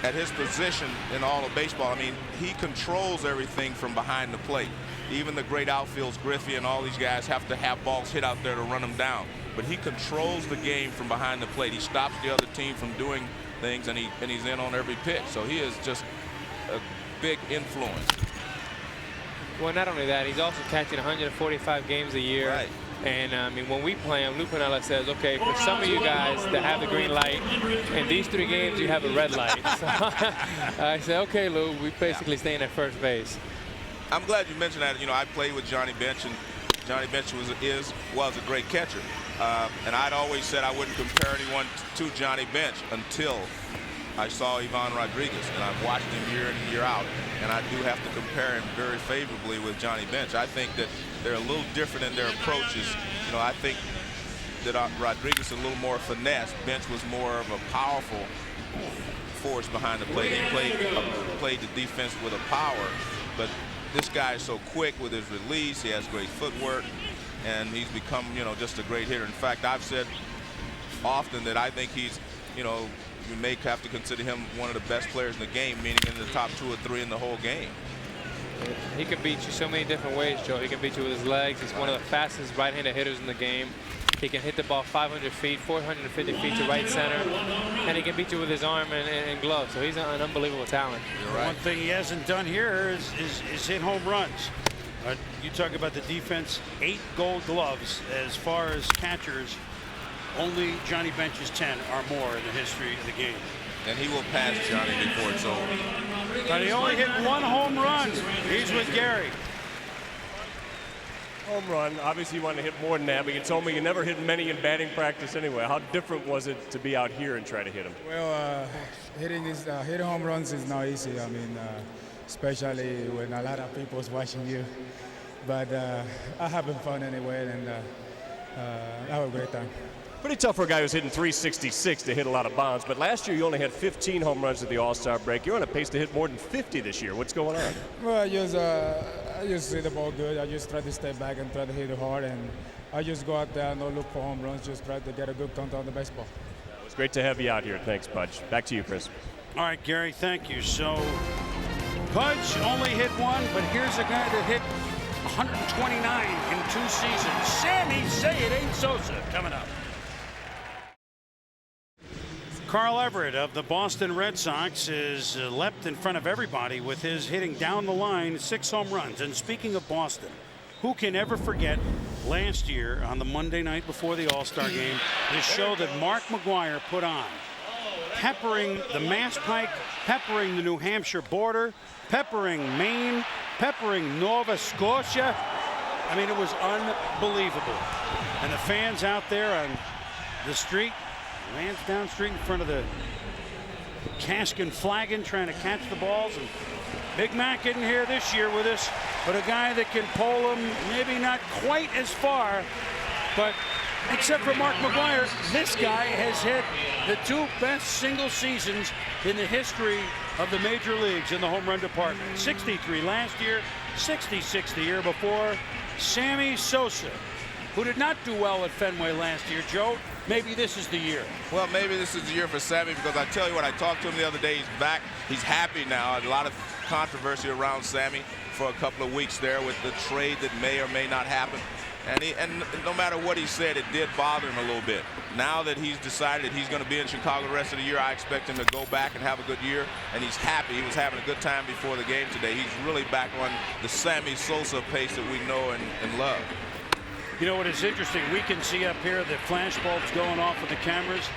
at his position in all of baseball. I mean, he controls everything from behind the plate. Even the great outfields, Griffey and all these guys, have to have balls hit out there to run them down. But he controls the game from behind the plate. He stops the other team from doing things, and he's in on every pitch. So he is just a big influence. Well, not only that, he's also catching 145 games a year. Right. And I mean, when we play him, Lou Piniella says, okay, for some of you guys that have the green light, in these 3 games you have a red light. So I said, okay, Lou, we basically staying at first base. I'm glad you mentioned that. You know, I played with Johnny Bench, and Johnny Bench was a great catcher. And I'd always said I wouldn't compare anyone to Johnny Bench until I saw Ivan Rodríguez, and I've watched him year in and year out, and I do have to compare him very favorably with Johnny Bench. I think that they're a little different in their approaches. You know, I think that Rodríguez is a little more finesse. Bench was more of a powerful force behind the plate. He played the defense with a power, but this guy is so quick with his release. He has great footwork, and he's become, you know, just a great hitter. In fact, I've said often that I think he's, you know, you may have to consider him one of the best players in the game, meaning in the top 2 or 3 in the whole game. He can beat you so many different ways, Joe. He can beat you with his legs. He's one of the fastest right-handed hitters in the game. He can hit the ball 500 feet, 450 feet to right center, and he can beat you with his arm and glove. So he's an unbelievable talent. You're right. One thing he hasn't done here is hit home runs. You talk about the defense, 8 gold gloves. As far as catchers, only Johnny Bench's 10 are more in the history of the game. And he will pass Johnny before it's over. But he only hit 1 home run. He's with Gary. Home run. Obviously, you want to hit more than that, but you told me you never hit many in batting practice anyway. How different was it to be out here and try to hit them? Well, hitting home runs is not easy. I mean, especially when a lot of people's watching you. But I having fun anyway, and I have a great time. Pretty tough for a guy who's hitting .366 to hit a lot of bombs, but last year you only had 15 home runs at the All-Star break. You're on a pace to hit more than 50 this year. What's going on? Well, I just hit the ball good. I just try to step back and try to hit it hard, and I just go out there and don't look for home runs, just try to get a good count on the baseball. It was great to have you out here. Thanks, Pudge. Back to you, Chris. All right, Gary, thank you. So Pudge only hit 1, but here's a guy that hit 129 in 2 seasons. Sammy Say It Ain't Sosa coming up. Carl Everett of the Boston Red Sox is leapt in front of everybody with his hitting down the line, 6 home runs. And speaking of Boston, who can ever forget last year on the Monday night before the All-Star game, the show that Mark McGwire put on, peppering the Mass Pike, peppering the New Hampshire border, peppering Maine, peppering Nova Scotia. I mean, it was unbelievable. And the fans out there on the street, man's down street in front of the cask and flagon trying to catch the balls. And Big Mac isn't here this year with us, but a guy that can pull them maybe not quite as far, but except for Mark McGwire, this guy has hit the 2 best single seasons in the history of the major leagues in the home run department. 63 last year, 66 the year before. Sammy Sosa, who did not do well at Fenway last year. Joe, maybe this is the year. Well, maybe this is the year for Sammy, because I tell you what, I talked to him the other day. He's back. He's happy now. A lot of controversy around Sammy for a couple of weeks there with the trade that may or may not happen. And no matter what he said, it did bother him a little bit. Now that he's decided he's going to be in Chicago the rest of the year, I expect him to go back and have a good year. And he's happy. He was having a good time before the game today. He's really back on the Sammy Sosa pace that we know and love. You know what is interesting? We can see up here the flash bulbs going off with the cameras.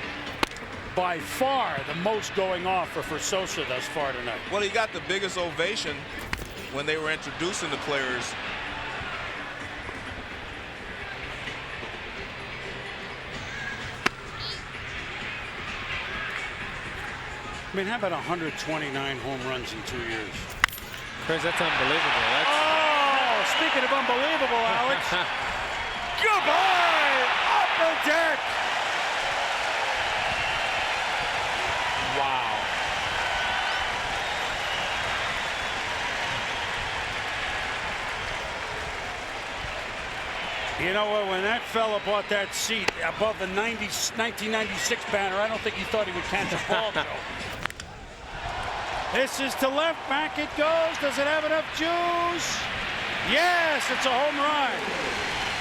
By far the most going off for Sosa thus far tonight. Well, he got the biggest ovation when they were introducing the players. I mean, how about 129 home runs in 2 years? Chris, that's unbelievable. Oh, speaking of unbelievable, Alex. Goodbye! Upper deck! Wow. You know what? When that fella bought that seat above the 1996 banner, I don't think he thought he would catch a ball, Joe. This is to left, back it goes. Does it have enough juice? Yes, it's a home run.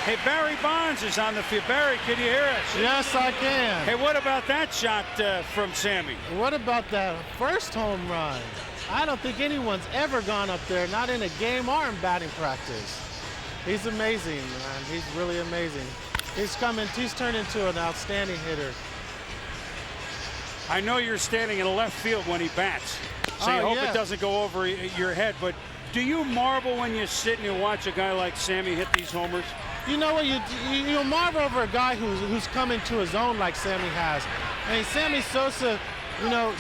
Hey, Barry Bonds is on the field. Barry, can you hear us? Yes, I can. Hey, what about that shot from Sammy? What about that first home run? I don't think anyone's ever gone up there, not in a game or in batting practice. He's amazing, man. He's really amazing. He's turned into an outstanding hitter. I know you're standing in left field when he bats, so you hope it doesn't go over your head, but do you marvel when you sit and you watch a guy like Sammy hit these homers? You know what, you marvel over a guy who's come into his own like Sammy has. I mean, Sammy Sosa, you know,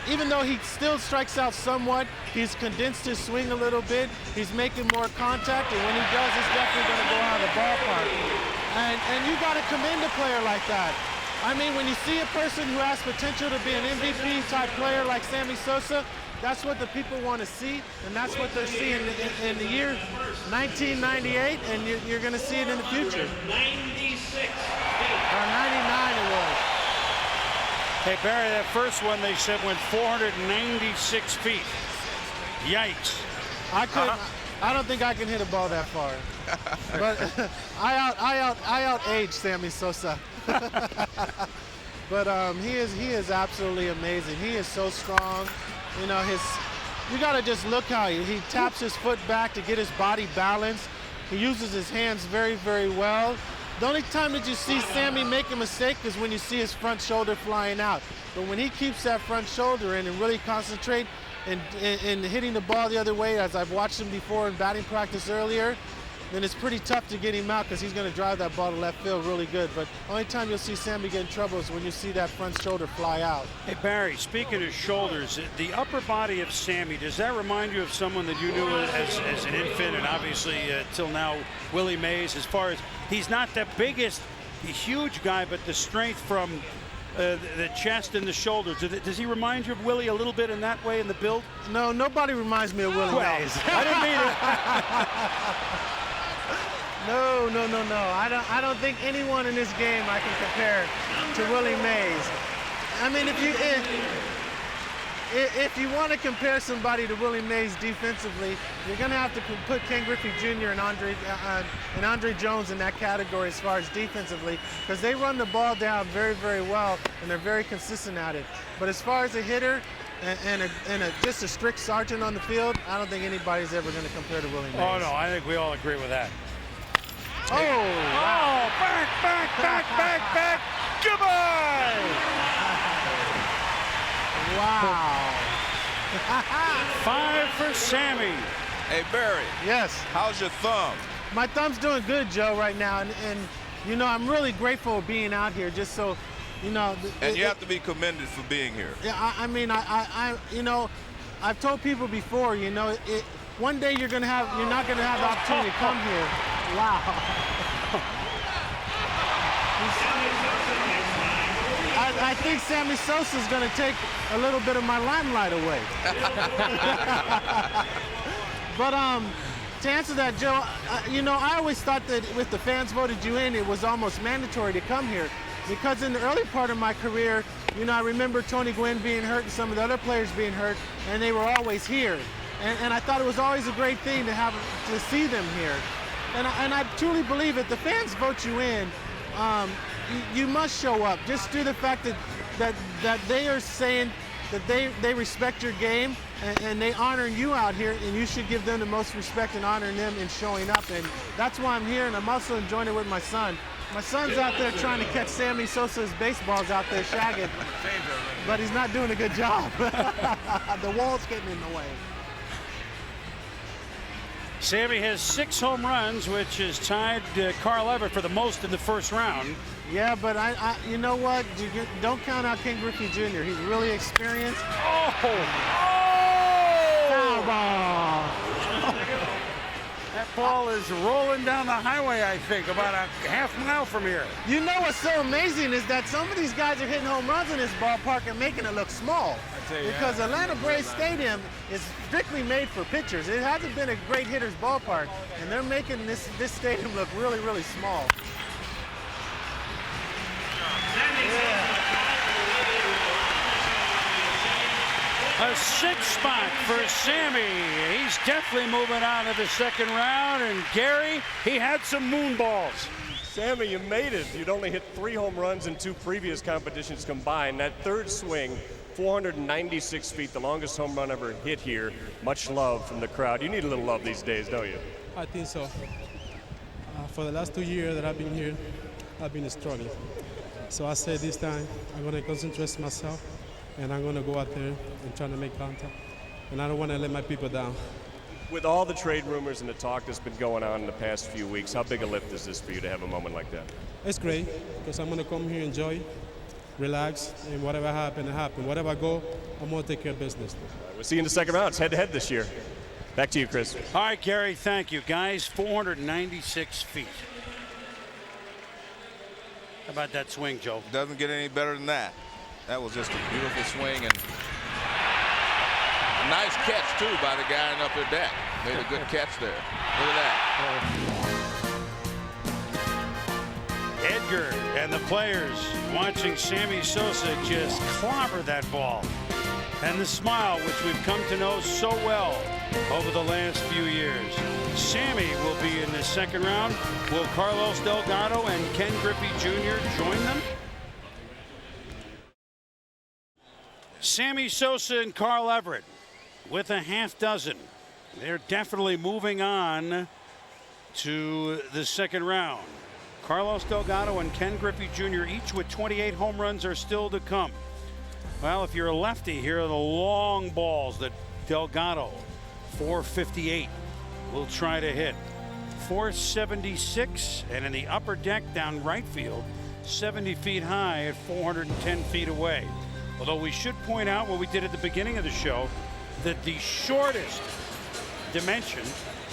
even though he still strikes out somewhat, he's condensed his swing a little bit. He's making more contact, and when he does, it's definitely going to go out of the ballpark. And you got to commend a player like that. I mean, when you see a person who has potential to be an MVP type player like Sammy Sosa, that's what the people want to see, and that's what they're seeing in the year 1998, and you're going to see it in the future. 96. Or 99 it was. Hey, Barry, that first one they said went 496 feet. Yikes. I don't think I can hit a ball that far. But I out-aged Sammy Sosa. But he is absolutely amazing. He is so strong. You know, you got to just look how he taps his foot back to get his body balanced. He uses his hands very, very well. The only time that you see Sammy make a mistake is when you see his front shoulder flying out. But when he keeps that front shoulder in and really concentrate and hitting the ball the other way, as I've watched him before in batting practice earlier, then it's pretty tough to get him out because he's going to drive that ball to left field really good. But the only time you'll see Sammy get in trouble is when you see that front shoulder fly out. Hey, Barry, speaking of shoulders, the upper body of Sammy, does that remind you of someone that you knew as an infant, and obviously till now, Willie Mays, as far as he's not the biggest, huge guy, but the strength from the chest and the shoulders. Does he remind you of Willie a little bit in that way in the build? No, nobody reminds me of Willie Mays. I didn't mean it. No. I don't think anyone in this game I can compare to Willie Mays. I mean, if you want to compare somebody to Willie Mays defensively, you're going to have to put Ken Griffey Jr. and Andre Jones in that category as far as defensively, because they run the ball down very, very well, and they're very consistent at it. But as far as a hitter and just a strict sergeant on the field, I don't think anybody's ever going to compare to Willie Mays. Oh, no, I think we all agree with that. Oh, wow. Back. Goodbye. Wow. 5 for Sammy. Hey, Barry. Yes. How's your thumb? My thumb's doing good, Joe, right now. And you know, I'm really grateful of being out here just so, you know. And you have to be commended for being here. Yeah, I mean, you know, I've told people before, you know, one day you're not going to have the opportunity to come here. Wow. I think Sammy Sosa is going to take a little bit of my limelight away. But to answer that, Joe, you know, I always thought that if the fans voted you in, it was almost mandatory to come here. Because in the early part of my career, you know, I remember Tony Gwynn being hurt and some of the other players being hurt, and they were always here. And I thought it was always a great thing to see them here. And I truly believe if the fans vote you in, you must show up, just through the fact that they are saying that they respect your game and they honor you out here, and you should give them the most respect and honor them in showing up. And that's why I'm here, and I'm also enjoying it with my son. My son's out there trying to catch Sammy Sosa's baseballs out there shagging, but he's not doing a good job. The wall's getting in the way. Sammy has 6 home runs, which is tied Carl Everett for the most in the first round. Yeah, but you know what? Don't count out Ken Griffey Jr. He's really experienced. Oh! Foul ball. That ball is rolling down the highway, I think, about a half-mile from here. You know what's so amazing is that some of these guys are hitting home runs in this ballpark and making it look small. Because Atlanta Braves Stadium is strictly made for pitchers. It hasn't been a great hitter's ballpark, and they're making this stadium look really, really small. A 6th spot for Sammy. He's definitely moving on to the second round. And Gary, he had some moon balls. Sammy, you made it. You'd only hit 3 home runs in 2 previous competitions combined. That third swing, 496 feet, the longest home run ever hit here. Much love from the crowd. You need a little love these days, don't you? I think so. For the last 2 years that I've been here, I've been struggling. So I said this time, I'm going to concentrate myself, and I'm going to go out there and try to make contact. And I don't want to let my people down. With all the trade rumors and the talk that's been going on in the past few weeks, how big a lift is this for you to have a moment like that? It's great, because I'm going to come here, enjoy, relax, and whatever happens, happen. Whatever I go, I'm going to take care of business. We'll see you in the second round. It's head-to-head this year. Back to you, Chris. All right, Gary, thank you. Guys, 496 feet. How about that swing, Joe? Doesn't get any better than that. That was just a beautiful swing, and a nice catch, too, by the guy in upper deck. Made a good catch there. Look at that. Edgar and the players watching Sammy Sosa just clobber that ball. And the smile, which we've come to know so well over the last few years. Sammy will be in the second round. Will Carlos Delgado and Ken Griffey Jr. join them? Sammy Sosa and Carl Everett with a half dozen. They're definitely moving on to the second round. Carlos Delgado and Ken Griffey Jr. each with 28 home runs are still to come. Well, if you're a lefty, here are the long balls that Delgado, 458, will try to hit. 476, and in the upper deck down right field, 70 feet high at 410 feet away. Although we should point out what we did at the beginning of the show, that the shortest dimension,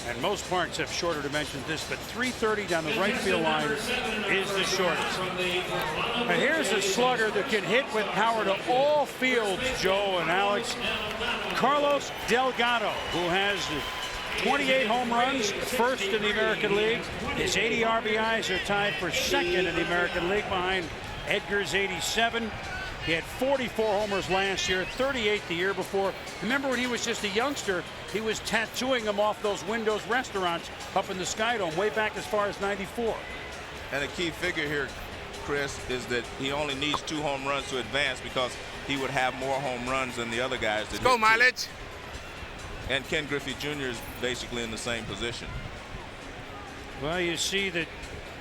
and most parks have shorter dimensions than this, but 330 down the right field line is the shortest. Now here's a slugger that can hit with power to all fields, Joe and Alex. Carlos Delgado, who has 28 home runs, first in the American League. His 80 RBIs are tied for second in the American League behind Edgar's 87. He had 44 homers last year, 38 the year before. Remember when he was just a youngster, he was tattooing them off those Windows restaurants up in the Sky Dome way back as far as '94. And a key figure here, Chris, is that he only needs 2 home runs to advance because he would have more home runs than the other guys. That go mileage. And Ken Griffey Jr. is basically in the same position. Well, you see that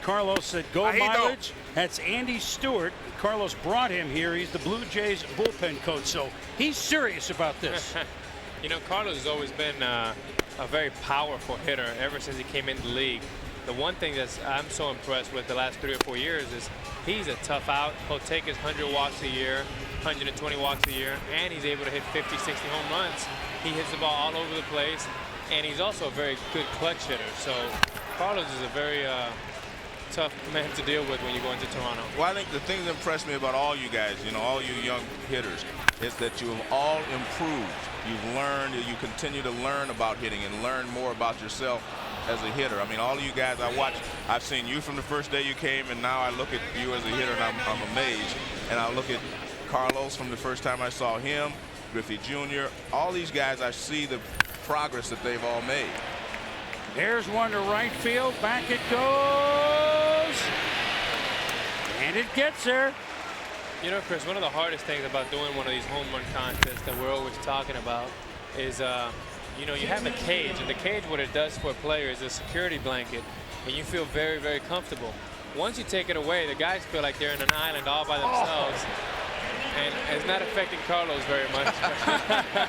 Carlos said go mileage. That's Andy Stewart. Carlos brought him here. He's the Blue Jays bullpen coach, so he's serious about this. You know, Carlos has always been a very powerful hitter ever since he came into the league. The one thing that I'm so impressed with the last 3 or 4 years is he's a tough out. He'll take his 100 walks a year, 120 walks a year, and he's able to hit 50, 60 home runs. He hits the ball all over the place, and he's also a very good clutch hitter. So Carlos is a very tough man to deal with when you go into Toronto. Well, I think the thing that impressed me about all you guys, you know, all you young hitters, is that you have all improved. You've learned, you continue to learn about hitting and learn more about yourself as a hitter. I mean, all of you guys I watch, I've seen you from the first day you came, and now I look at you as a hitter and I'm amazed. And I look at Carlos from the first time I saw him, Griffey Jr., all these guys, I see the progress that they've all made. There's one to right field. Back it goes. And it gets there. You know, Chris, one of the hardest things about doing one of these home run contests that we're always talking about is, you know, you have the cage, and the cage, what it does for a player is a security blanket, and you feel very, very comfortable. Once you take it away, the guys feel like they're in an island all by themselves. And it's not affecting Carlos very much.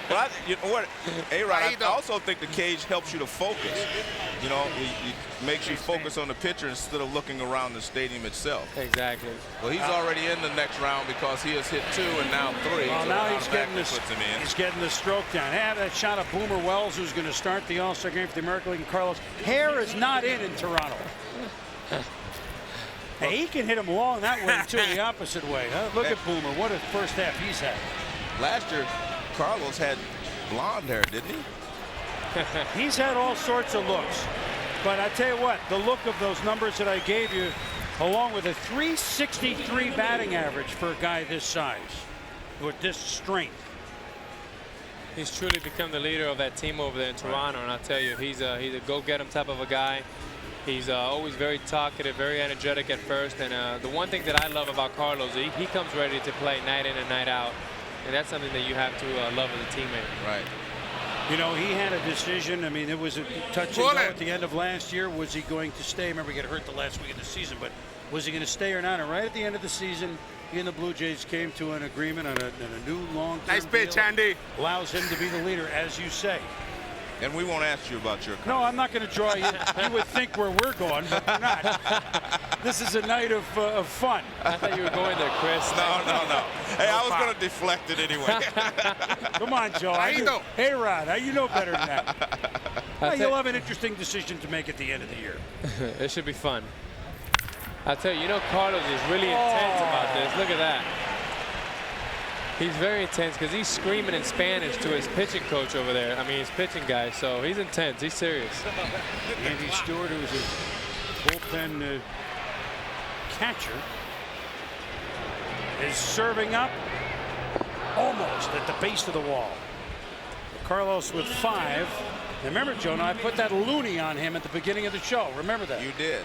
But you know what, A-Rod, I also think the cage helps you to focus. You know, it makes you focus on the pitcher instead of looking around the stadium itself. Exactly. Well, he's already in the next round because he has hit 2 and now 3. Well, so now he's getting this. Puts him in. He's getting the stroke down. Have that shot of Boomer Wells, who's going to start the All-Star game for the American League. And Carlos, hair is not in Toronto. Hey, he can hit him long that way too, the opposite way. Huh? Look at Boomer. What a first half he's had. Last year, Carlos had blonde hair, didn't he? He's had all sorts of looks. But I tell you what, the look of those numbers that I gave you, along with a .363 batting average for a guy this size, with this strength. He's truly become the leader of that team over there in Toronto, and I'll tell you, he's a go-get-him type of a guy. He's always very talkative, very energetic at first, and the one thing that I love about Carlos, he comes ready to play night in and night out, and that's something that you have to love as a teammate. Right. You know, he had a decision. I mean, it was a touch and go at the end of last year. Was he going to stay? Remember, he got hurt the last week of the season, but was he going to stay or not? And right at the end of the season, he and the Blue Jays came to an agreement on a new long-term nice pitch, deal. Andy. Allows him to be the leader, as you say. And we won't ask you about your comments. No, I'm not going to draw you. You would think where we're going, but we're not. This is a night of fun. I thought you were going there, Chris. No. Hey, I was going to deflect it anyway. Come on, Joe. Hey, Rod, you know better than that. Well, you'll have an interesting decision to make at the end of the year. It should be fun. I'll tell you, you know, Carlos is really intense about this. Look at that. He's very intense because he's screaming in Spanish to his pitching coach over there. I mean, his pitching guy. So he's intense. He's serious. Andy Stewart, who's a bullpen catcher, is serving up almost at the base of the wall. Carlos with 5. Remember, Jonah, I put that loony on him at the beginning of the show. Remember that? You did.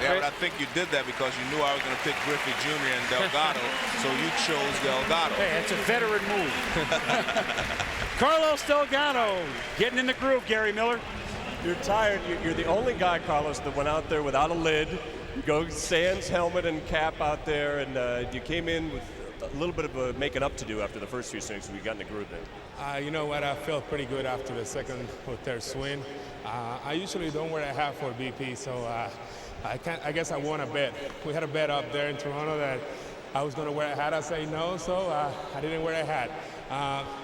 Yeah, but I think you did that because you knew I was going to pick Griffey Jr. and Delgado, so you chose Delgado. Hey, it's a veteran move. Carlos Delgado getting in the groove, Gary Miller. You're tired. You're the only guy, Carlos, that went out there without a lid. You go sans helmet and cap out there, and you came in with a little bit of a making up to do after the first few swings. So we got in the groove then. You know what? I felt pretty good after the second or third swing. I usually don't wear a hat for BP, so I guess I won a bet. We had a bet up there in Toronto that I was going to wear a hat. I say no, so I didn't wear a hat.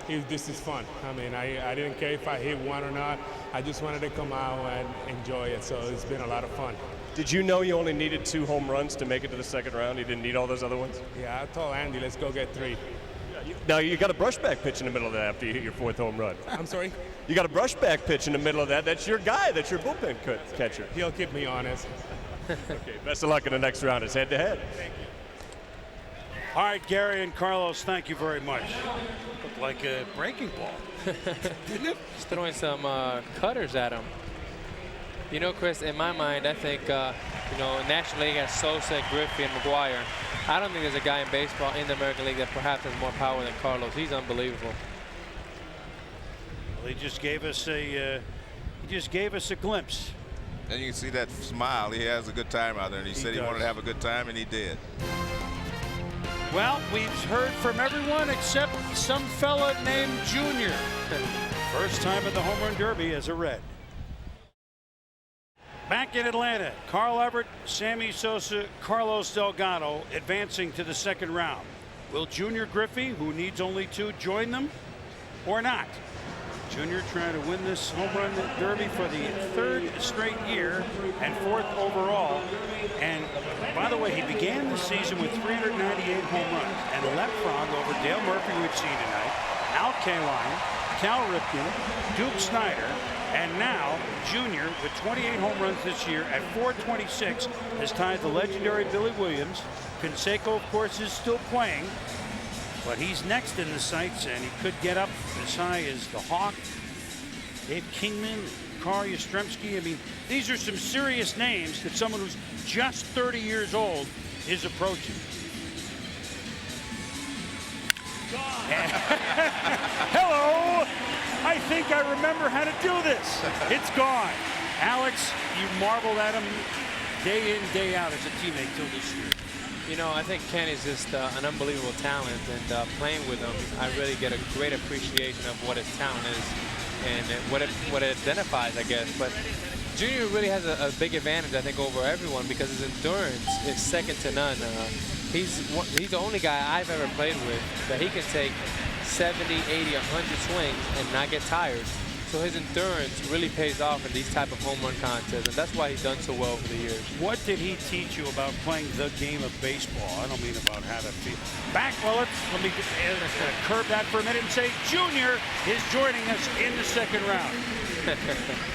This is fun. I mean, I didn't care if I hit one or not. I just wanted to come out and enjoy it, so it's been a lot of fun. Did you know you only needed 2 home runs to make it to the second round? You didn't need all those other ones? Yeah, I told Andy, let's go get 3. Now, you got a brushback pitch in the middle of that after you hit your 4th home run. I'm sorry? You got a brushback pitch in the middle of that. That's your guy. That's your bullpen catcher. He'll keep me honest. Okay, best of luck in the next round. It's head-to-head. Thank you. All right, Gary and Carlos, thank you very much. Looked like a breaking ball. Didn't it? Just throwing some cutters at him. You know, Chris, in my mind, I think, you know, National League has Sosa, Griffey, and McGuire. I don't think there's a guy in baseball in the American League that perhaps has more power than Carlos. He's unbelievable. Well, he just gave us a glimpse. And you can see that smile. He has a good time out there, and he said he wanted to have a good time, and he did. Well, we've heard from everyone except some fella named Junior. First time at the Home Run Derby as a Red. Back in Atlanta, Carl Everett, Sammy Sosa, Carlos Delgado advancing to the second round. Will Junior Griffey, who needs only 2, join them or not? Junior trying to win this Home Run Derby for the 3rd straight year and 4th overall. And by the way, he began the season with 398 home runs and leapfrogged over Dale Murphy, we've seen tonight, Al Kaline, Cal Ripken, Duke Snyder, and now Junior with 28 home runs this year at 426 has tied the legendary Billy Williams. Canseco, of course, is still playing, but he's next in the sights, and he could get up as high as the Hawk, Dave Kingman, Carl Yastrzemski. I mean, these are some serious names that someone who's just 30 years old is approaching. Hello! I think I remember how to do this. It's gone. Alex, you marveled at him day in, day out as a teammate till this year. You know, I think Ken is just an unbelievable talent, and playing with him, I really get a great appreciation of what his talent is and what it identifies, I guess. But Junior really has a big advantage, I think, over everyone because his endurance is second to none. He's the only guy I've ever played with that he can take 70, 80, 100 swings and not get tired. So his endurance really pays off in these type of home run contests, and that's why he's done so well over the years. What did he teach you about playing the game of baseball? I don't mean about how to feel. Back, well, let me curb that for a minute and say Junior is joining us in the second round.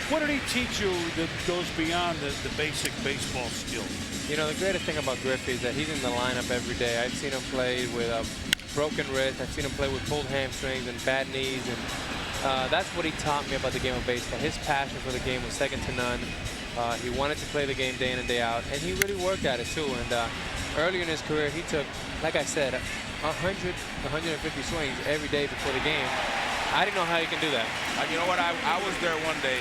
What did he teach you that goes beyond the basic baseball skills? You know, the greatest thing about Griffey is that he's in the lineup every day. I've seen him play with a broken wrist. I've seen him play with pulled hamstrings and bad knees, and that's what he taught me about the game of baseball. His passion for the game was second to none. He wanted to play the game day in and day out, and he really worked at it too. And earlier in his career, he took, like I said, 100, 150 swings every day before the game. I didn't know how he can do that. You know what? I was there one day.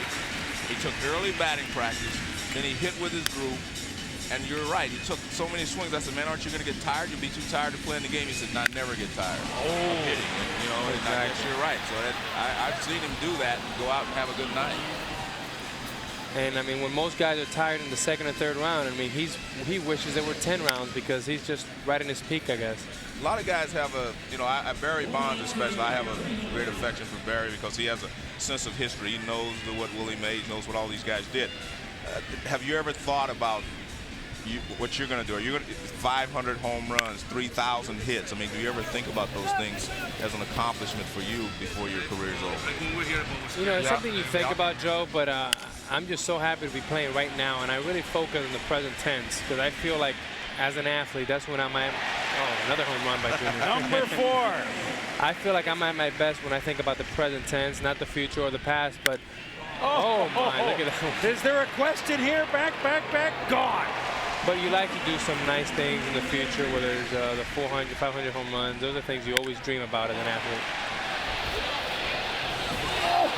He took early batting practice, then he hit with his group. And you're right, he took so many swings. I said, man, aren't you going to get tired? You'll be too tired to play in the game. He said, no, never get tired. Oh, hitting. And, you know, exactly. I guess you're right. So I've seen him do that and go out and have a good night. And I mean, when most guys are tired in the second or third round, I mean, he wishes there were 10 rounds because he's just right in his peak, I guess. A lot of guys have Barry Bonds especially, I have a great affection for Barry because he has a sense of history. He knows what Willie Mays, knows what all these guys did. Have you ever thought about what you're going to do? Are you going to 500 home runs, 3,000 hits? I mean, do you ever think about those things as an accomplishment for you before your career is over? You know, it's something you think about, Joe, but I'm just so happy to be playing right now, and I really focus on the present tense because I feel like as an athlete, that's when I'm at, another home run by Junior. Number 4. I feel like I'm at my best when I think about the present tense, not the future or the past, but oh my, look at that. Is there a question here? Back, gone. But you like to do some nice things in the future, whether it's the 400, 500 home runs. Those are things you always dream about as an athlete. Oh,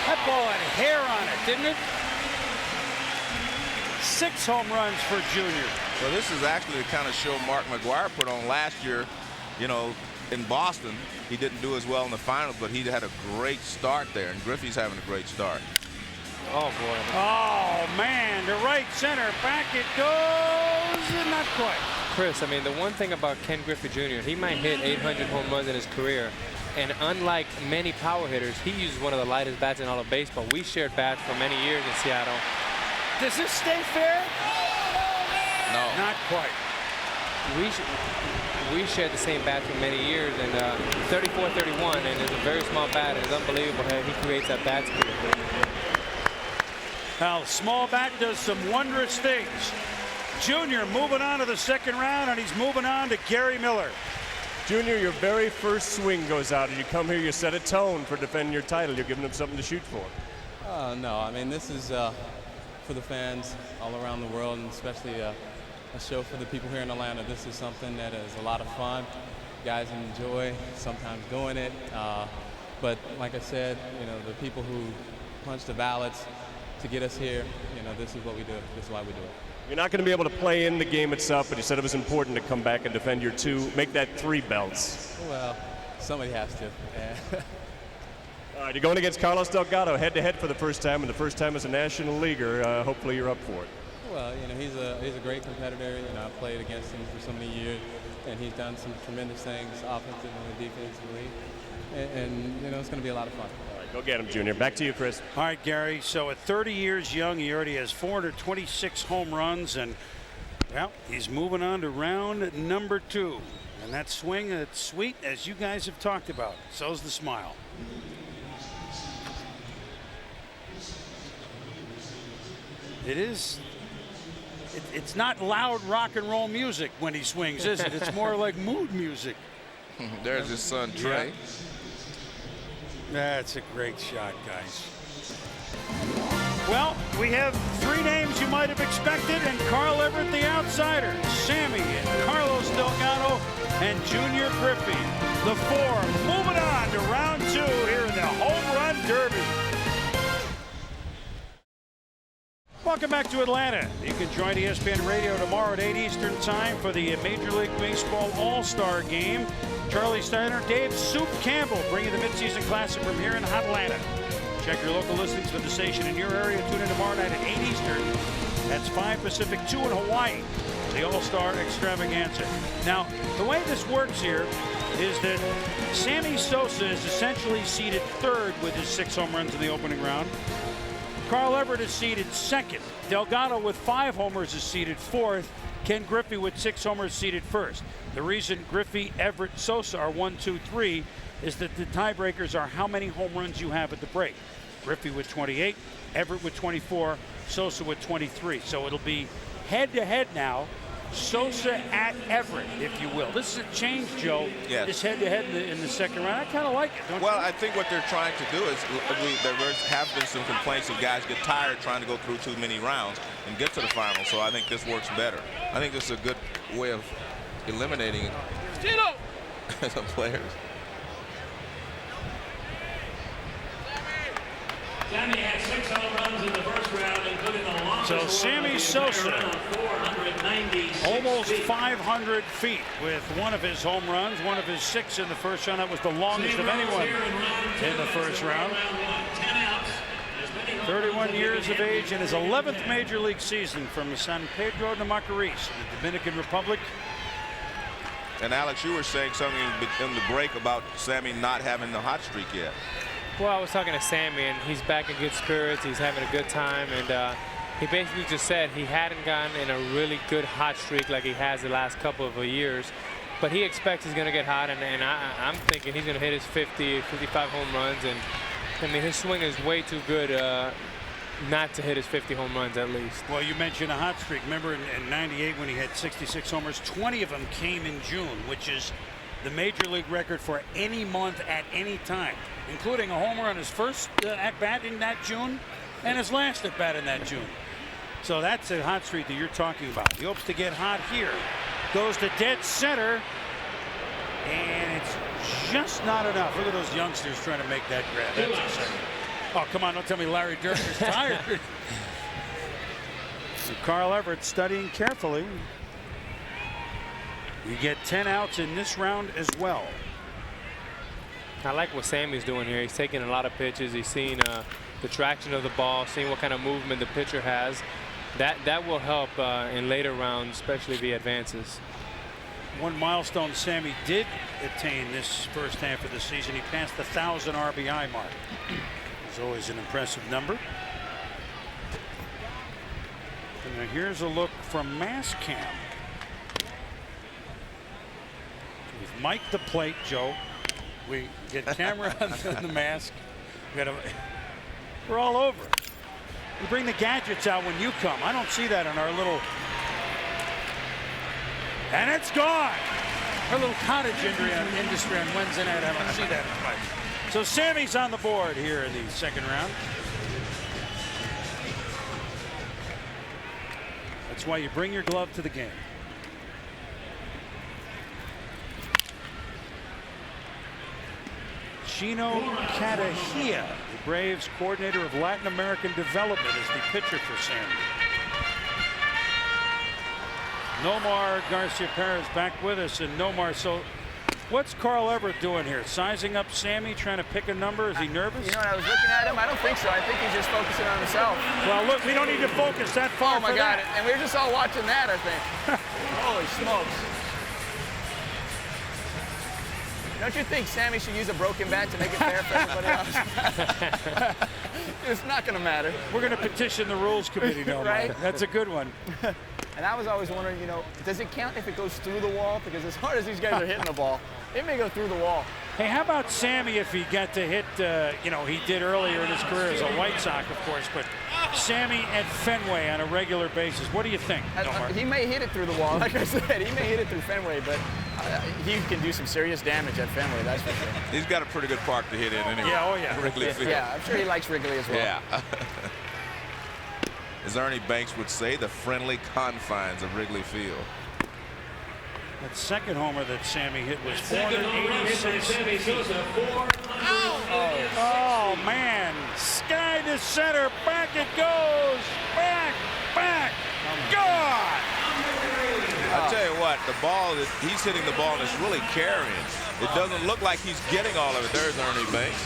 that ball had hair on it, didn't it? 6 home runs for Junior. Well, this is actually the kind of show Mark McGwire put on last year, you know, in Boston. He didn't do as well in the finals, but he had a great start there, and Griffey's having a great start. Oh, boy. Oh, man, to right center. Back it goes, and not quite. Chris, I mean, the one thing about Ken Griffey Jr., he might hit 800 home runs in his career, and unlike many power hitters, he uses one of the lightest bats in all of baseball. We shared bats for many years in Seattle. Does this stay fair? No. Not quite. We shared the same bat for many years, and 34-31, and it's a very small bat, and it's unbelievable how he creates that bat speed. Now, small bat does some wondrous things. Jr. moving on to the second round, and he's moving on to Gary Miller. Junior, your very first swing goes out, and you come here, you set a tone for defending your title. You're giving them something to shoot for. No, I mean, this is for the fans all around the world, and especially a show for the people here in Atlanta. This is something that is a lot of fun. Guys enjoy sometimes doing it. But like I said, you know, the people who punch the ballots to get us here, you know, this is what we do. This is why we do it. You're not going to be able to play in the game itself, but you said it was important to come back and defend your 2, make that 3 belts. Well, somebody has to. Yeah. All right, you're going against Carlos Delgado head-to-head for the first time, and the first time as a National Leaguer. Hopefully you're up for it. Well, you know, he's a great competitor. You know, I've played against him for so many years, and he's done some tremendous things offensively and defensively. And you know, it's going to be a lot of fun. All right, go get him, Junior. Back to you, Chris. All right, Gary. So at 30 years young, he already has 426 home runs, and well, he's moving on to round number 2. And that swing, that's sweet, as you guys have talked about. So's the smile. It's not loud rock and roll music when he swings, is it? It's more like mood music. There's his son, Trey. Yeah. That's a great shot, guys. Well, we have 3 names you might have expected, and Carl Everett, the outsider, Sammy and Carlos Delgado, and Junior Griffey, the 4, moving on to round 2 here in the Home Run Derby. Welcome back to Atlanta. You can join ESPN Radio tomorrow at 8 Eastern Time for the Major League Baseball All-Star Game. Charlie Steiner, Dave Soup Campbell bringing the midseason classic from here in Atlanta. Check your local listings for the station in your area. Tune in tomorrow night at 8 Eastern. That's 5 Pacific, 2 in Hawaii. The All-Star Extravaganza. Now, the way this works here is that Sammy Sosa is essentially seated 3rd with his 6 home runs in the opening round. Carl Everett is seated 2nd. Delgado with 5 homers is seated 4th. Ken Griffey with 6 homers seated 1st. The reason Griffey, Everett, Sosa are 1, 2, 3 is that the tiebreakers are how many home runs you have at the break. Griffey with 28, Everett with 24, Sosa with 23. So it'll be head-to-head now. Sosa at Everett, if you will. This is a change, Joe. Yes. This head-to-head in the second round. I kind of like it, don't you? Well, I think what they're trying to do is there have been some complaints of guys get tired trying to go through too many rounds and get to the final. So I think this works better. I think this is a good way of eliminating some players. Sammy had 6 home runs in the first round, including the longest. So Sammy Sosa, almost 500 feet with one of his home runs, one of his 6 in the first round. That was the longest of anyone in the first round. 31 years of age in his 11th major league season from San Pedro de Macorís, the Dominican Republic. And Alex, you were saying something in the break about Sammy not having the hot streak yet. Well, I was talking to Sammy, and he's back in good spirits. He's having a good time, and he basically just said he hadn't gotten in a really good hot streak like he has the last couple of years. But he expects he's going to get hot, and I'm thinking he's going to hit his 50, 55 home runs. And I mean, his swing is way too good not to hit his 50 home runs at least. Well, you mentioned a hot streak. Remember in '98 when he had 66 homers, 20 of them came in June, which is the major league record for any month at any time, including a homer on his first at-bat in that June and his last at-bat in that June. So that's a hot streak that you're talking about. He hopes to get hot here. Goes to dead center, and it's just not enough. Look at those youngsters trying to make that grab. That's exciting. Oh, come on, don't tell me Larry Dirker's tired. Carl Everett studying carefully. You get 10 outs in this round as well. I like what Sammy's doing here. He's taking a lot of pitches. He's seeing the traction of the ball, seeing what kind of movement the pitcher has. That will help in later rounds, especially if he advances. One milestone Sammy did attain this first half of the season. He passed the 1,000 RBI mark. It's always an impressive number. And now here's a look from Mascam. With Mike the plate, Joe. We get camera on the mask. We're all over. We bring the gadgets out when you come. I don't see that on our little And it's gone. A little cottage industry on Wednesday night. I don't see that much. So Sammy's on the board here in the second round. That's why you bring your glove to the game. Chino Catahia, the Braves coordinator of Latin American development, is the pitcher for Sammy. Nomar Garcia Perez back with us, and Nomar, so what's Carl Everett doing here? Sizing up Sammy, trying to pick a number? Is he nervous? You know what, I was looking at him. I don't think so. I think he's just focusing on himself. Well, look, we don't need to focus that far. Oh my God! And we were just all watching that, I think. Holy smokes! Don't you think Sammy should use a broken bat to make it fair for everybody else? It's not going to matter. We're going to petition the rules committee, Nomar. Right? That's a good one. And I was always wondering, you know, does it count if it goes through the wall? Because as hard as these guys are hitting the ball, it may go through the wall. Hey, how about Sammy if he got to hit, you know, he did earlier in his career as a White Sox, of course, but Sammy at Fenway on a regular basis. What do you think, Nomar? He may hit it through the wall, like I said. He may hit it through Fenway, but he can do some serious damage at Fenway, that's for sure. He's got a pretty good park to hit in anyway. Yeah, oh yeah. Wrigley Field. Yeah, I'm sure he likes Wrigley as well. Yeah. As Ernie Banks would say, the friendly confines of Wrigley Field. That second homer that Sammy hit was 486 feet. Oh, man. Sky to center. Back it goes. Back. Gone. I'll tell you what, the ball, he's hitting the ball and it's really carrying. It doesn't look like he's getting all of it. There's Ernie Banks.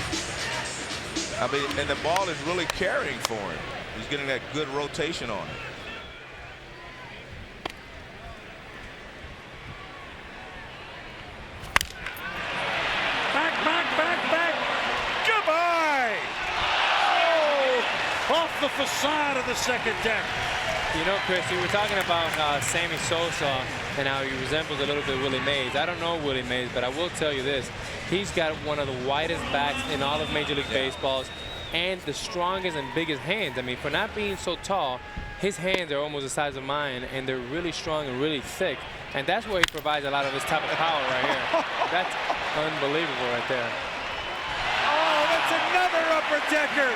I mean, and the ball is really carrying for him. He's getting that good rotation on it. Back. Goodbye. Oh, off the facade of the second deck. You know, Chris, you were talking about Sammy Sosa and how he resembles a little bit Willie Mays. I don't know Willie Mays, but I will tell you this. He's got one of the widest backs in all of Major League Baseball and the strongest and biggest hands. I mean, for not being so tall, his hands are almost the size of mine, and they're really strong and really thick. And that's where he provides a lot of his type of power right here. That's unbelievable right there. Oh, that's another upper decker.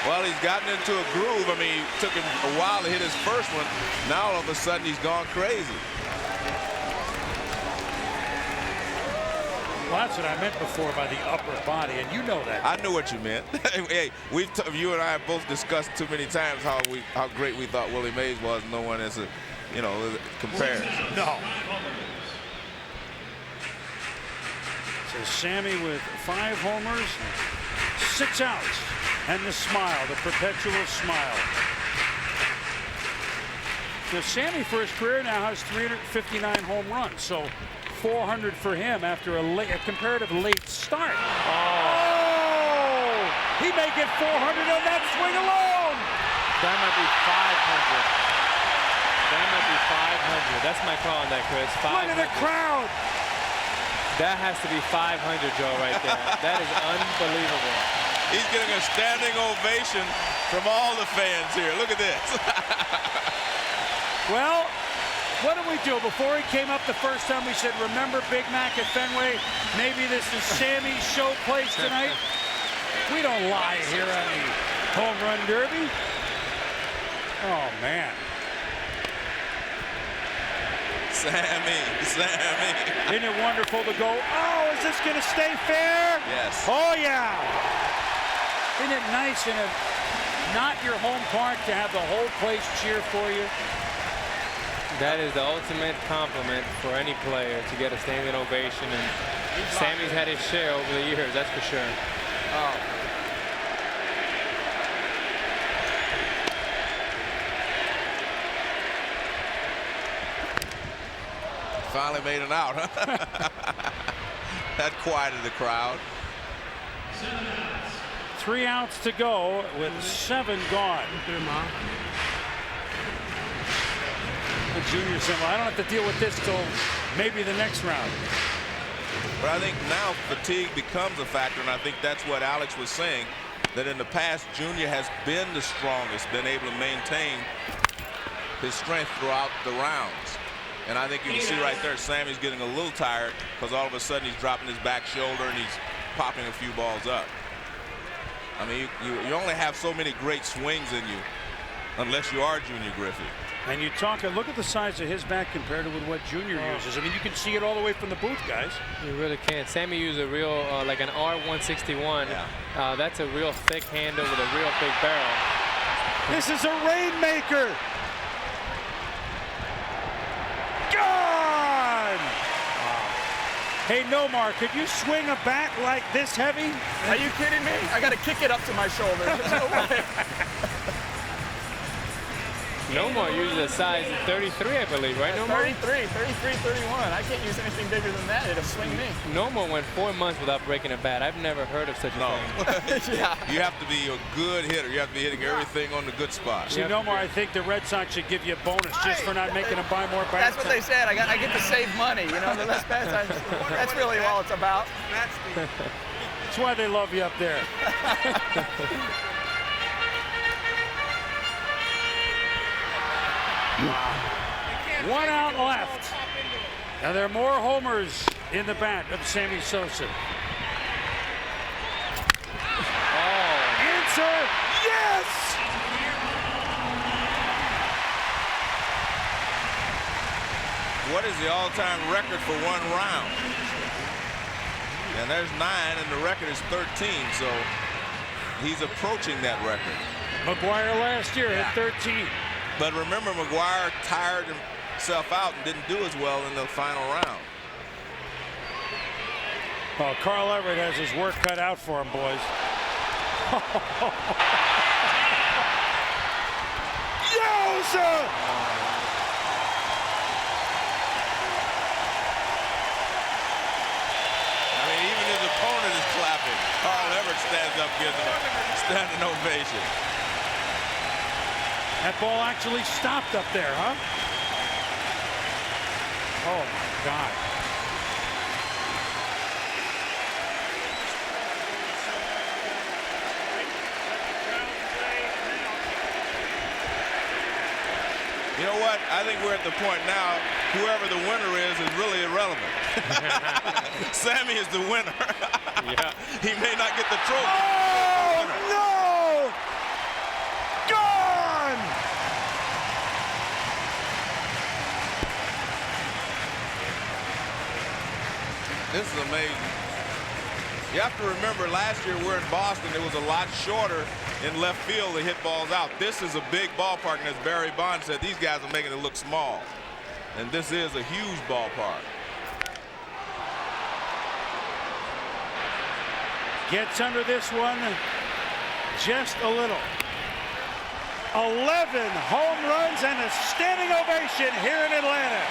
Well, he's gotten into a groove. I mean, it took him a while to hit his first one. Now, all of a sudden, he's gone crazy. Well, that's what I meant before by the upper body, and you know that. I knew what you meant. Hey, you and I have both discussed too many times how great we thought Willie Mays was. No one has, compares. No. So Sammy with 5 homers, 6 outs, and the smile, the perpetual smile. So Sammy, for his career now, has 359 home runs. So 400 for him after a comparative late start. Oh! He may get 400 on that swing alone. That might be 500. That might be 500. That's my call on that, Chris. 500. Look at the crowd. That has to be 500, Joe, right there. That is unbelievable. He's getting a standing ovation from all the fans here. Look at this. Well, what did we do? Before he came up the first time, we said, remember Big Mac at Fenway? Maybe this is Sammy's show place tonight. We don't lie here on the Home Run Derby. Oh, man. Sammy. Isn't it wonderful to go, oh, is this going to stay fair? Yes. Oh, yeah. Isn't it nice in a not your home park to have the whole place cheer for you? That is the ultimate compliment for any player, to get a standing ovation, and Sammy's had his share over the years, that's for sure. Oh. Finally made it out, huh? That quieted the crowd. 3 outs to go with 7 gone. The junior said, well, I don't have to deal with this till maybe the next round. But I think now fatigue becomes a factor, and I think that's what Alex was saying, that in the past, Junior has been the strongest, been able to maintain his strength throughout the rounds. And I think you can see right there, Sammy's getting a little tired because all of a sudden he's dropping his back shoulder and he's popping a few balls up. I mean, you only have so many great swings in you unless you are Junior Griffey. And you look at the size of his bat compared to what Junior uses. I mean, you can see it all the way from the booth, guys. You really can. Sammy used a real, like an R161. Yeah. That's a real thick handle with a real big barrel. This is a rainmaker. Gone! Hey, Nomar, could you swing a bat like this heavy? Are you kidding me? I got to kick it up to my shoulder. There's no way. Nomar uses a size 33, I believe, right, Nomar? 33, 31. I can't use anything bigger than that. It'll swing me. Nomar went 4 months without breaking a bat. I've never heard of such a thing. Yeah. You have to be a good hitter. You have to be hitting everything on the good spot. See, Nomar, I think the Red Sox should give you a bonus just for not making them buy more bats. That's what they said. I get to save money. You know, the less bats. That's really all it's about. That's why they love you up there. One out left. And there are more homers in the bat of Sammy Sosa. Answer, yes! What is the all-time record for one round? And there's 9, and the record is 13, so he's approaching that record. McGuire last year hit 13. But remember, McGuire tired himself out and didn't do as well in the final round. Oh, Carl Everett has his work cut out for him, boys. Yosa! I mean, even his opponent is clapping. Carl Everett stands up, gives him a standing ovation. That ball actually stopped up there, huh? Oh, my God. You know what? I think we're at the point now, whoever the winner is really irrelevant. Sammy is the winner. Yeah. He may not get the trophy. Oh, no! Gone! This is amazing. You have to remember, last year we're in Boston. It was a lot shorter in left field to hit balls out. This is a big ballpark, and as Barry Bonds said, these guys are making it look small. And this is a huge ballpark. Gets under this one just a little. 11 home runs and a standing ovation here in Atlanta.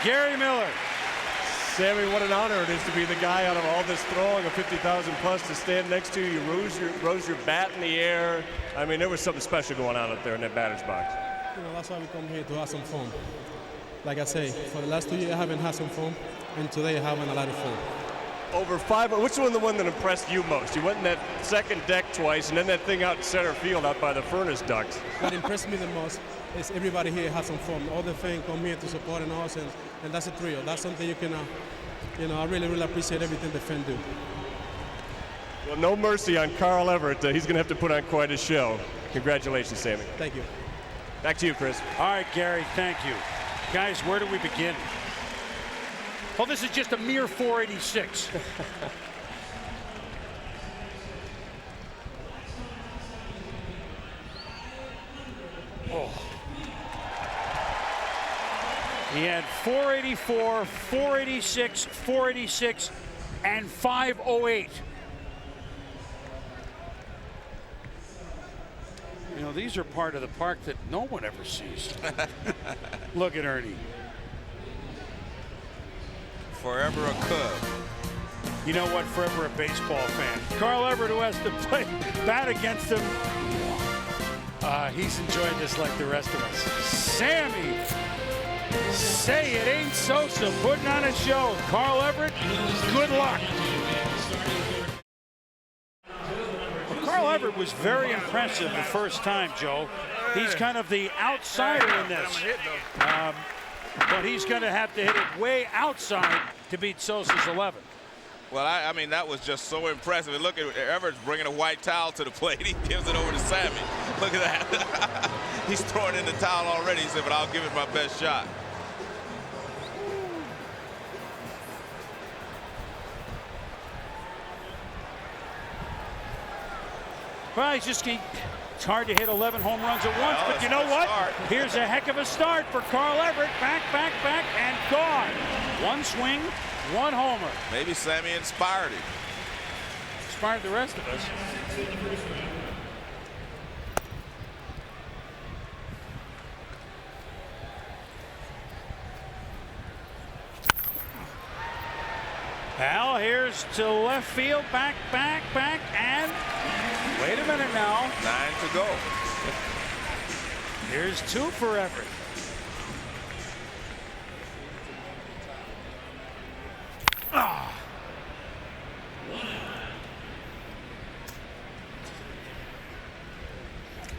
Gary Miller. Sammy, what an honor it is to be the guy out of all this throwing of 50,000 plus to stand next to you. You rose your bat in the air. I mean, there was something special going on up there in that batter's box. You know, that's why we come here to have some fun. Like I say, for the last 2 years I haven't had some fun, and today I'm having a lot of fun. Over 5, which one the one that impressed you most? You went in that second deck twice, and then that thing out in center field out by the furnace ducts. What impressed me the most is everybody here has some fun. All the fans come here to support us, and that's a thrill. That's something you can, you know, I really, really appreciate everything the fans do. Well, no mercy on Carl Everett. He's going to have to put on quite a show. Congratulations, Sammy. Thank you. Back to you, Chris. All right, Gary, thank you. Guys, where do we begin? Well, this is just a mere 486. Oh. He had 484, 486, 486, and 508. You know, these are part of the park that no one ever sees. Look at Ernie. Forever a Cub. You know what? Forever a baseball fan. Carl Everett, who has to play bat against him, he's enjoying this like the rest of us. Sammy, say it ain't Sosa putting on a show. Carl Everett, good luck. Everett was very impressive the first time, Joe. He's kind of the outsider in this. But he's going to have to hit it way outside to beat Sosa's 11. Well, I mean, that was just so impressive. And look at Everett's bringing a white towel to the plate. He gives it over to Sammy. Look at that. He's throwing in the towel already. He said, but I'll give it my best shot. Well, it's hard to hit 11 home runs at once, but you know what? Here's a heck of a start for Carl Everett. Back, and gone. One swing, one homer. Maybe Sammy inspired him. Inspired the rest of us. Al, here's to left field, back, and wait a minute now. 9 to go. Here's 2 for Everett.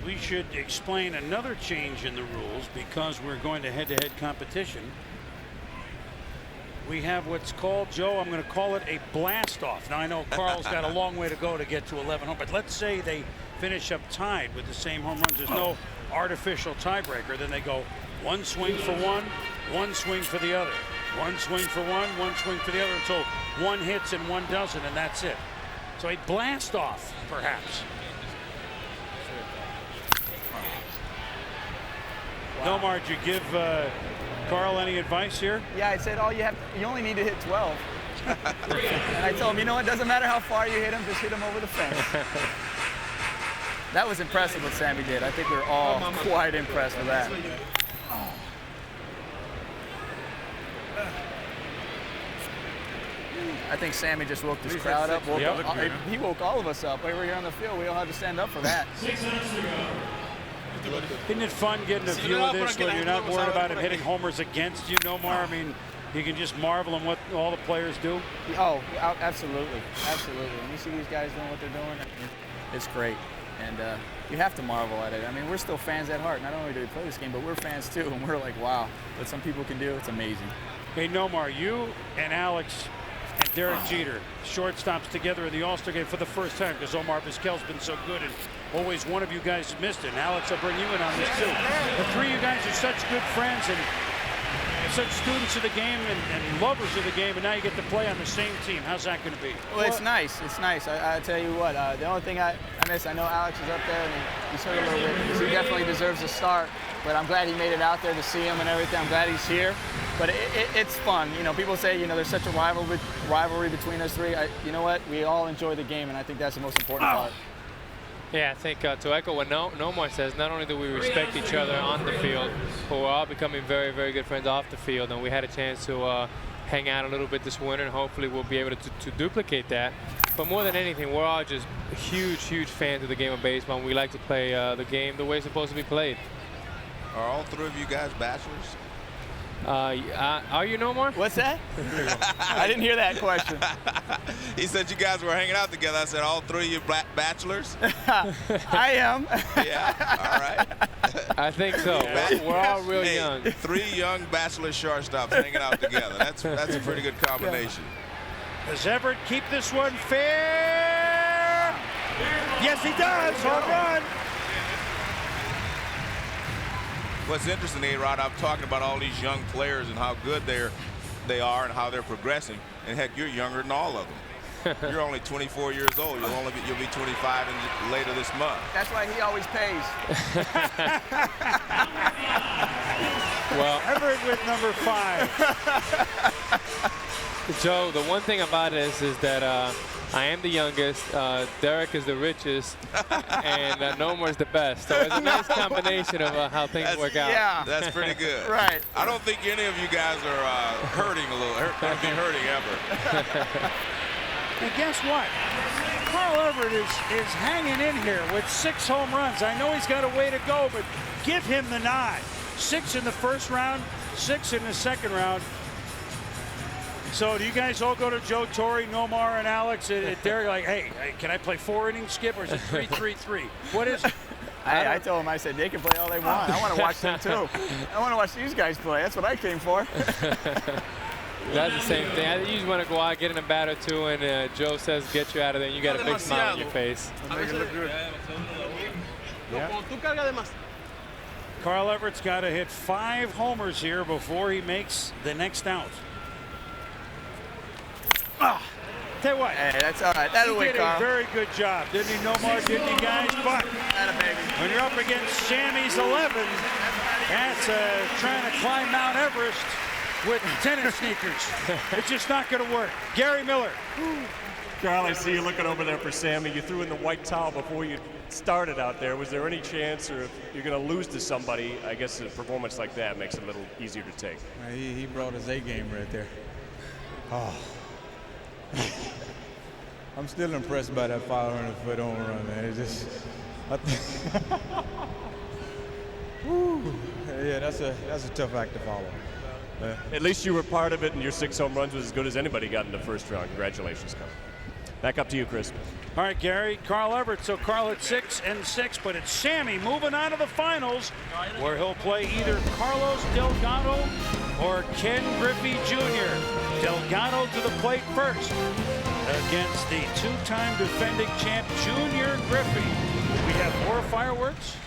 We should explain another change in the rules because we're going to head-to-head competition. We have what's called, Joe, I'm going to call it a blast-off. Now, I know Carl's got a long way to go to get to 11 home, but let's say they finish up tied with the same home runs. There's no artificial tiebreaker. Then they go one swing for one swing for the other. One swing for one swing for the other until one hits and one doesn't, and that's it. So a blast-off, perhaps. Wow. Nomar, did you give Carl any advice here? Yeah, I said you only need to hit 12. And I told him, you know what, doesn't matter how far you hit him, just hit him over the fence. That was impressive what Sammy did. I think we were all quite impressed with that. I think Sammy just woke this crowd up. He woke all of us up. We were here on the field. We all had to stand up for that. Isn't it fun getting a view of this when you're not worried about him hitting homers against you, Nomar? I mean, you can just marvel at what all the players do. Oh, absolutely. Absolutely. When you see these guys doing what they're doing, it's great. And you have to marvel at it. I mean, we're still fans at heart. Not only do we play this game, but we're fans too. And we're like, wow, what some people can do, it's amazing. Hey, Nomar, you and Alex and Derek Jeter, shortstops together in the All-Star game for the first time because Omar Vizquel's been so good and always one of you guys has missed it. And Alex, I'll bring you in on this too. The three of you guys are such good friends and such students of the game and lovers of the game, and now you get to play on the same team. How's that going to be? Well, it's nice. It's nice. I tell you what, the only thing I miss, I know Alex is up there and he's hurt a little bit because he definitely deserves a start. But I'm glad he made it out there to see him and everything. I'm glad he's here. But it's fun. You know, people say, you know, there's such a rivalry between us three. You know what? We all enjoy the game, and I think that's the most important part. Yeah, I think to echo what Nomar says, not only do we respect each other on the field, but we're all becoming very, very good friends off the field. And we had a chance to hang out a little bit this winter, and hopefully we'll be able to duplicate that. But more than anything, we're all just huge, huge fans of the game of baseball, and we like to play the game the way it's supposed to be played. Are all three of you guys bachelors? Are you Nomar? What's that? I didn't hear that question. He said you guys were hanging out together. I said all three of you bachelors? I am. Yeah, all right. I think so. We're all real young. Three young bachelor shortstops hanging out together. That's a pretty good combination. Does Everett keep this one fair? Yes, he does. Home run. What's interesting, A-Rod, I'm talking about all these young players and how good they are and how they're progressing. And heck, you're younger than all of them. You're only 24 years old. You'll be 25 later this month. That's why he always pays. Well, Everett with number 5. Joe, the one thing about it is that I am the youngest, Derek is the richest, and Nomar's the best. So it's a nice combination of how things work out. Yeah. That's pretty good. Right. I don't think any of you guys are hurting a little. Going to be hurting ever. And guess what? Carl Everett is hanging in here with 6 home runs. I know he's got a way to go, but give him the nod. 6 in the first round, 6 in the second round. So do you guys all go to Joe Torre, Nomar, and Alex at there like, hey, can I play 4 innings, Skip, or is it 3-3-3? What is it? I told them, I said, they can play all they want. I want to watch them too. I want to watch these guys play. That's what I came for. That's the same thing. You just want to go out, get in a bat or two, and Joe says, get you out of there, and you got a big smile on your face. Make it look good. Yeah. Carl Everett's got to hit 5 homers here before he makes the next out. Tell you what, hey, that's all right. That'll he did Carl. a very good job, didn't he, Nomar? Didn't he, guys? But when you're up against Sammy's 11, that's trying to climb Mount Everest with tennis sneakers. It's just not going to work. Gary Miller. Carl, I see you looking over there for Sammy. You threw in the white towel before you started out there. Was there any chance, or if you're going to lose to somebody, I guess a performance like that makes it a little easier to take? He brought his A game right there. Oh. I'm still impressed by that 500-foot home run, man. It just, yeah, that's a tough act to follow. At least you were part of it, and your 6 home runs was as good as anybody got in the first round. Congratulations, Carl. Back up to you, Chris. All right, Gary. Carl Everett. So Carl at 6-6, but it's Sammy moving on to the finals, where he'll play either Carlos Delgado or Ken Griffey Jr. Delgado to the plate first against the 2-time defending champ, Junior Griffey. We have more fireworks.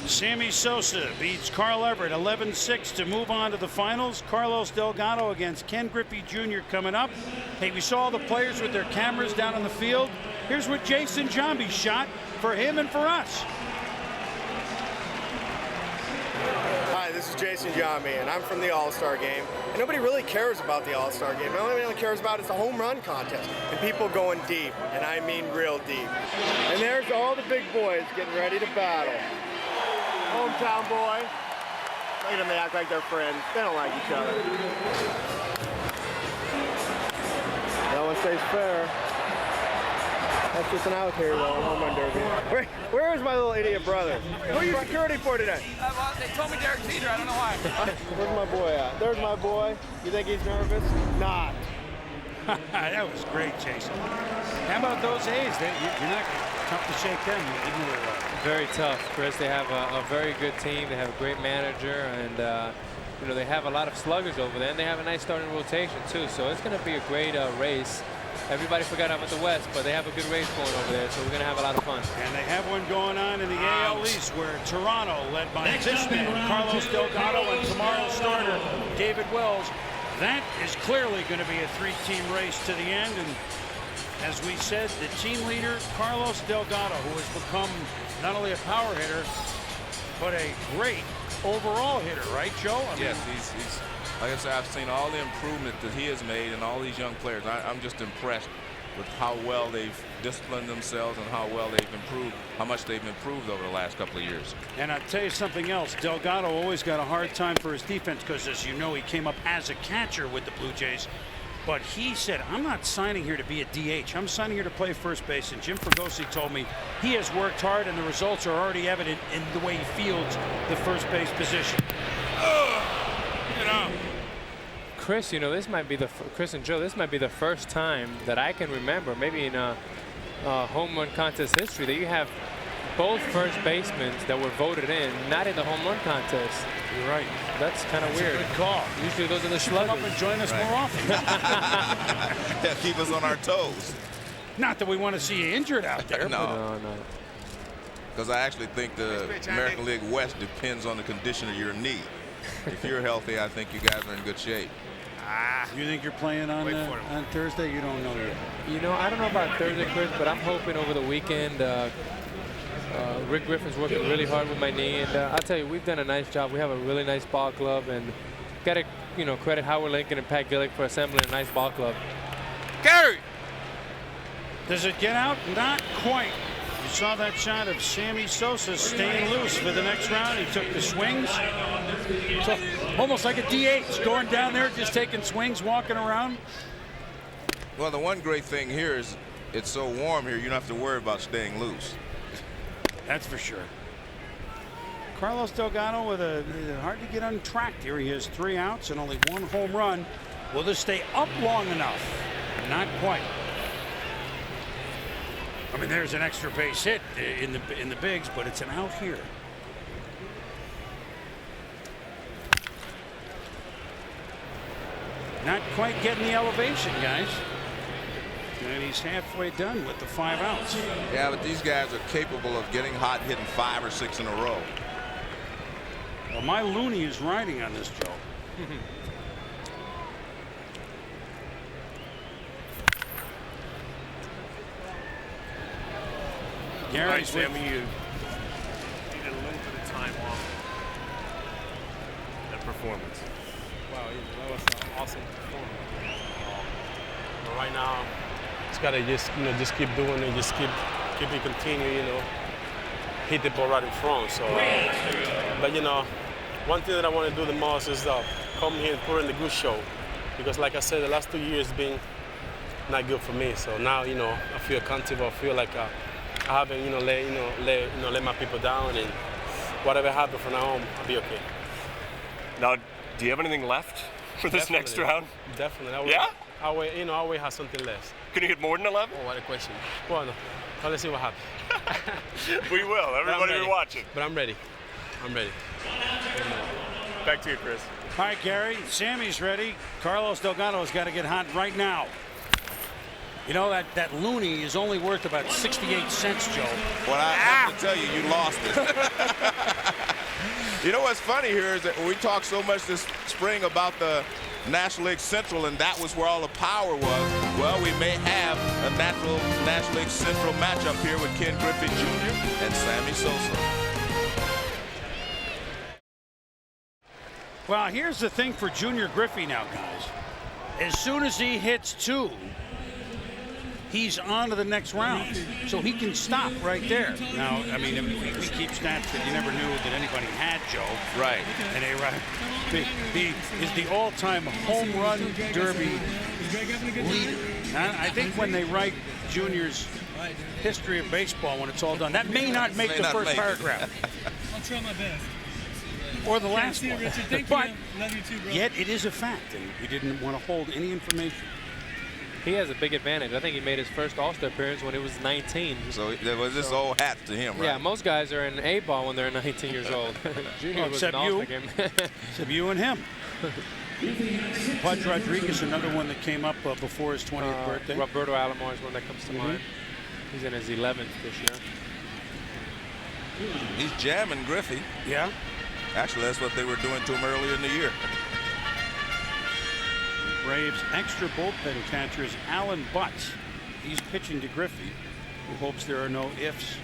Sammy Sosa beats Carl Everett 11-6 to move on to the finals. Carlos Delgado against Ken Griffey Jr. coming up. Hey, we saw the players with their cameras down on the field. Here's what Jason Jambi shot for him and for us. Hi, this is Jason Jambi, and I'm from the All-Star Game. And nobody really cares about the All-Star Game. The only thing that cares about is the home run contest and people going deep, and I mean real deep. And there's all the big boys getting ready to battle. Hometown boy. Look at them, they act like they're friends. They don't like each other. No one stays fair. That's just an out here, though, home run derby. Where is my little idiot brother? Who are you security for today? Well, they told me Derek Jeter. I don't know why. Where's my boy at? There's my boy. You think he's nervous? Not. That was great, Jason. How about those A's? You're not tough to shake them. Very tough, Chris. They have a very good team. They have a great manager, and you know, they have a lot of sluggers over there, and they have a nice starting rotation too. So it's going to be a great race. Everybody forgot about the West, but they have a good race going over there, so we're going to have a lot of fun. And they have one going on in the AL East, where Toronto, led by this man, Carlos Delgado, and tomorrow's starter, David Wells. That is clearly going to be a 3-team race to the end. And as we said, the team leader, Carlos Delgado, who has become not only a power hitter, but a great overall hitter, right, Joe? I mean, yes, he's like I said, I've seen all the improvement that he has made and all these young players. I'm just impressed with how well they've disciplined themselves and how well they've improved, how much they've improved over the last couple of years. And I'll tell you something else. Delgado always got a hard time for his defense because, as you know, he came up as a catcher with the Blue Jays. But he said, I'm not signing here to be a DH. I'm signing here to play first base. And Jim Fregosi told me he has worked hard, and the results are already evident in the way he fields the first base position. You know, Chris, you know, this might be Chris and Joe, this might be the first time that I can remember, maybe in home run contest history, that you have both first basemen that were voted in, not in the home run contest. You're right. That's kind of weird. A good call. Usually those are the sluggers. Come up and join us more often. Yeah, keep us on our toes. Not that we want to see you injured out there. No. Because I actually think the American League West depends on the condition of your knee. If you're healthy, I think you guys are in good shape. You think you're playing on Thursday? You don't know yet. You know, I don't know about Thursday, Chris, but I'm hoping over the weekend. Rick Griffin's working really hard with my knee, and I'll tell you, we've done a nice job. We have a really nice ball club, and got to, you know, credit Howard Lincoln and Pat Gillick for assembling a nice ball club. Gary! Does it get out? Not quite. You saw that shot of Sammy Sosa staying loose for the next round. He took the swings. So, almost like a DH, going down there, just taking swings, walking around. Well, the one great thing here is it's so warm here, you don't have to worry about staying loose. That's for sure. Carlos Delgado with hard to get untracked here. He has 3 outs and only 1 home run. Will this stay up long enough? Not quite. I mean, there's an extra base hit in the bigs, but it's an out here. Not quite getting the elevation, guys. And he's halfway done with the 5 outs. Yeah, but these guys are capable of getting hot, hitting 5 or 6 in a row. Well, my loony is riding on this, Joe. Gary, Sammy, you needed a little bit of time off that performance. Wow, that was an awesome performance. But right now, just gotta just keep doing it, just keep it continue, hit the ball right in front. So, but one thing that I want to do the most is come here and put in the good show, because like I said, the last 2 years been not good for me. So now, I feel comfortable. I feel like I haven't, let my people down, and whatever happens from now on, I'll be okay. Now, do you have anything left for this next round? Definitely. Yeah? I always have something left. Can you hit more than 11? Oh, what a question. Well, no. Well, let's see what happens. We will. Everybody be watching. But I'm ready. Back to you, Chris. All right, Gary. Sammy's ready. Carlos Delgado's got to get hot right now. You know, that loony is only worth about 68 cents, Joe. Well, I have to tell you, you lost it. You know what's funny here is that we talked so much this spring about the National League Central, and that was where all the power was. Well, we may have a National League Central matchup here with Ken Griffey Jr. and Sammy Sosa. Well, here's the thing for Junior Griffey now, guys. As soon as he hits 2, he's on to the next round. So he can stop right there. Now, I mean, we keep stats that you never knew that anybody had, Joe. Right. And he is the all-time home run derby leader. Now, I think when they write Junior's history of baseball, when it's all done, that may not make the first paragraph. I'll try my best. Or the last one. Richard. Thank But you, love you too, bro. yet it is a fact, and we didn't want to hold any information. He has a big advantage. I think he made his first All-Star appearance when he was 19. So there was this old hat to him, right? Yeah, most guys are in A-ball when they're 19 years old. Junior was an All-Star game. Except you and him. Pudge Rodríguez, another one that came up before his 20th birthday. Roberto Alomar is one that comes to mind. He's in his 11th this year. He's jamming Griffey. Yeah. Actually, that's what they were doing to him earlier in the year. Braves extra bullpen catcher is Alan Butts. He's pitching to Griffey, who hopes there are no ifs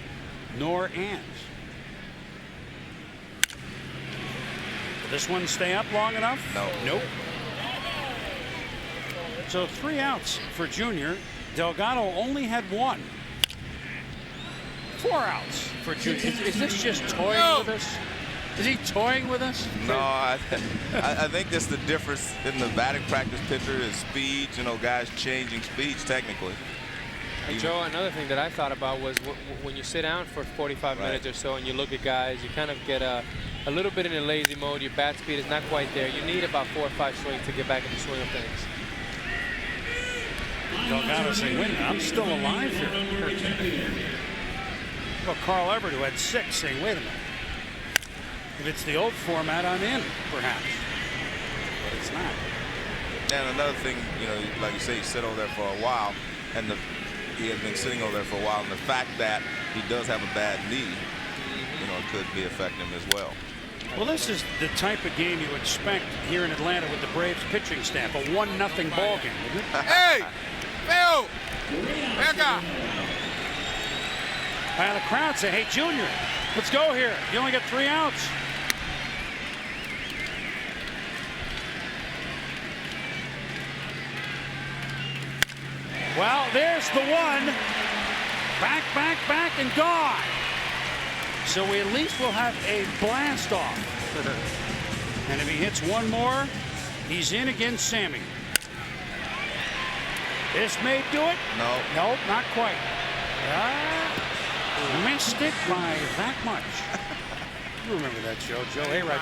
nor ands. Will this one stay up long enough? No. Nope. So 3 outs for Junior. Delgado only had 1. 4 outs for Junior. Is this just toying with us? Is he toying with us? No, I think that's the difference in the batting practice pitcher is speed. Guys changing speeds technically. And Joe, another thing that I thought about was when you sit down for 45 minutes or so and you look at guys, you kind of get a little bit in a lazy mode. Your bat speed is not quite there. You need about 4 or 5 swings to get back in the swing of things. Delgado saying, wait a minute, I'm still alive here. Well, Carl Everett, who had 6, saying, wait a minute. If it's the old format, I'm in, perhaps. But it's not. And another thing, like you say, he sat over there for a while, and he has been sitting over there for a while, and the fact that he does have a bad knee, it could be affecting him as well. Well, this is the type of game you expect here in Atlanta with the Braves pitching staff, a 1-0 ball game, isn't it? Hey! Phil! Edgar! And the crowd say, hey, Junior, let's go here. You only got 3 outs. Well, there's the one. Back, and gone. So we at least will have a blast off. And if he hits 1 more, he's in against Sammy. This may do it. No. Nope, not quite. Missed it by that much. You remember that show, Joe A-Rod.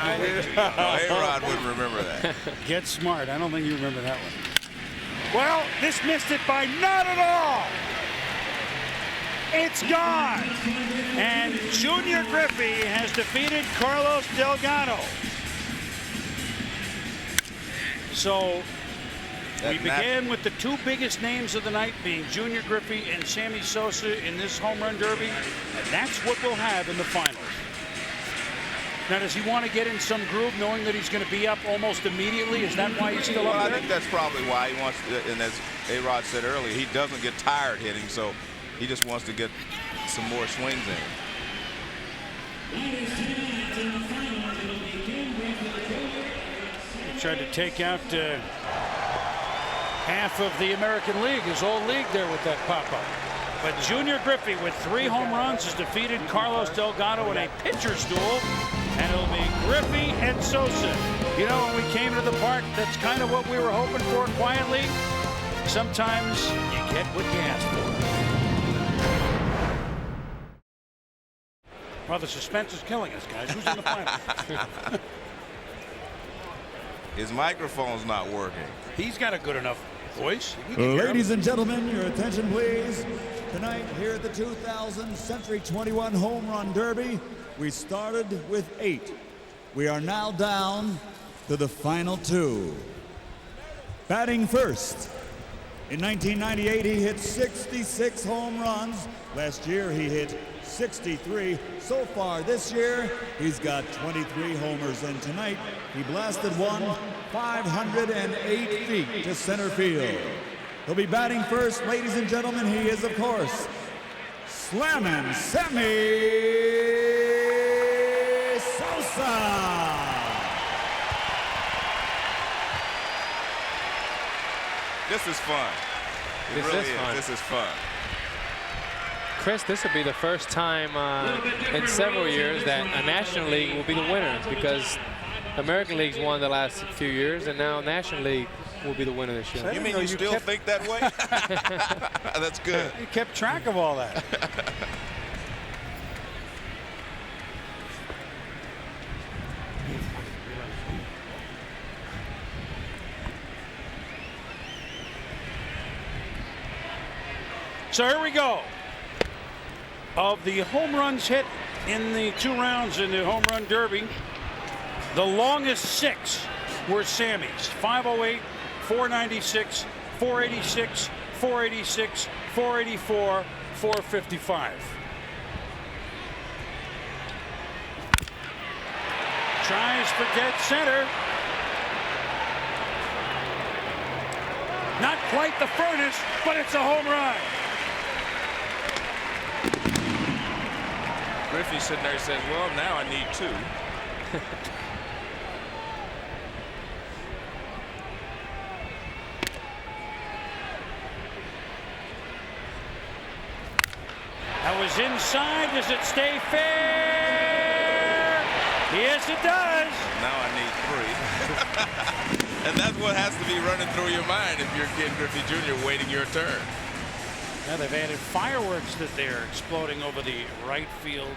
A-Rod wouldn't remember that. Get smart. I don't think you remember that one. Well, this missed it by not at all. It's gone. And Junior Griffey has defeated Carlos Delgado. So we began with the two biggest names of the night being Junior Griffey and Sammy Sosa in this home run derby. And that's what we'll have in the finals. Now, does he want to get in some groove knowing that he's going to be up almost immediately? Is that why he's still up there? I think that's probably why he wants to, and as A-Rod said earlier, he doesn't get tired hitting, so he just wants to get some more swings in. He tried to take out half of the American League, his old league there with that pop-up. But Junior Griffey with 3 home runs has defeated Carlos Delgado in a pitcher's duel. And it'll be Griffey and Sosa. You know, when we came to the park, that's kind of what we were hoping for quietly. Sometimes you get what you ask for. Well, the suspense is killing us, guys. Who's in the finals? His microphone's not working. He's got a good enough voice. Ladies and gentlemen, your attention, please. Tonight, here at the 2000 Century 21 Home Run Derby, we started with 8. We are now down to the final 2. Batting first. In 1998, he hit 66 home runs. Last year, he hit 63. So far this year, he's got 23 homers. And tonight, he blasted one 508 feet to center field. He'll be batting first. Ladies and gentlemen, he is, of course, Slammin' Sammy Sosa. This is fun. It really is fun. This is fun. Chris, this will be the first time in several years that a National League will be the winner, because American League's won the last few years, and now National League will be the winner this year. You mean you still think that way? That's good. You kept track of all that. So here we go. Of the home runs hit in the 2 rounds in the home run derby, the longest 6 were Sammy's. 508, 496, 486, 486, 484, 455. Tries for dead center. Not quite the furnace, but it's a home run. Griffey sitting there says, well, now I need 2. That was inside. Does it stay fair? Yes, it does. Now I need 3. And that's what has to be running through your mind if you're Ken Griffey Jr. waiting your turn. Now they've added fireworks that they're exploding over the right field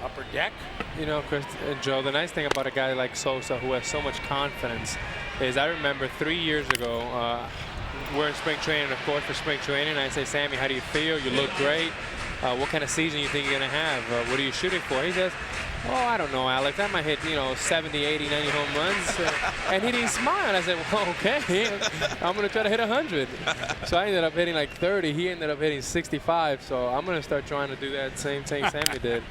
upper deck. You know, Chris and Joe, the nice thing about a guy like Sosa, who has so much confidence, is I remember 3 years ago, we're in spring training, of course, for spring training. And I say, Sammy, how do you feel? You look great. What kind of season you think you're going to have? What are you shooting for? He says, oh, I don't know, Alex. I might hit, 70, 80, 90 home runs. And he didn't smile. I said, well, okay. I'm going to try to hit 100. So I ended up hitting like 30. He ended up hitting 65. So I'm going to start trying to do that same thing Sammy did.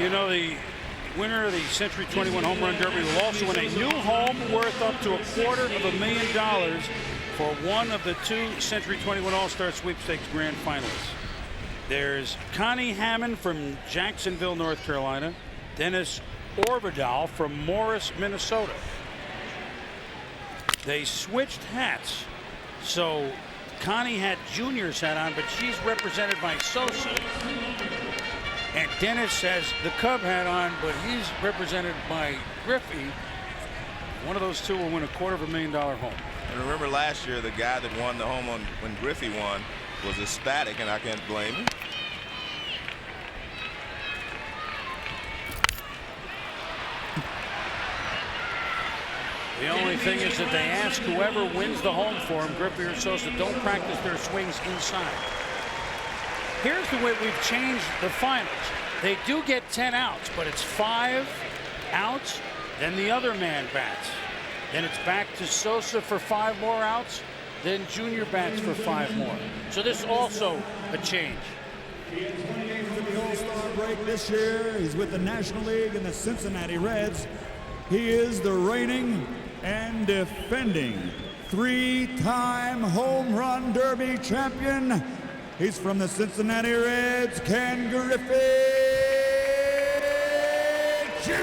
You know, the winner of the Century 21 Home Run Derby will also win a new home worth up to $250,000 for one of the 2 Century 21 All-Star Sweepstakes Grand Finalists. There's Connie Hammond from Jacksonville, North Carolina. Dennis Orvidal from Morris, Minnesota. They switched hats. So Connie had Junior's hat on, but she's represented by Sosa. And Dennis has the Cub hat on, but he's represented by Griffey. One of those 2 will win a $250,000 home. And remember last year, the guy that won the home when Griffey won was ecstatic, and I can't blame him. The only thing is that they ask whoever wins the home for him, Griffey or Sosa, don't practice their swings inside. Here's the way we've changed the finals. They do get 10 outs, but it's 5 outs, then the other man bats. Then it's back to Sosa for 5 more outs, then Junior bats for 5 more. So this is also a change. He's playing for the All-Star break this year. He's with the National League and the Cincinnati Reds. He is the reigning and defending 3-time home run derby champion. He's from the Cincinnati Reds, Ken Griffey Jr.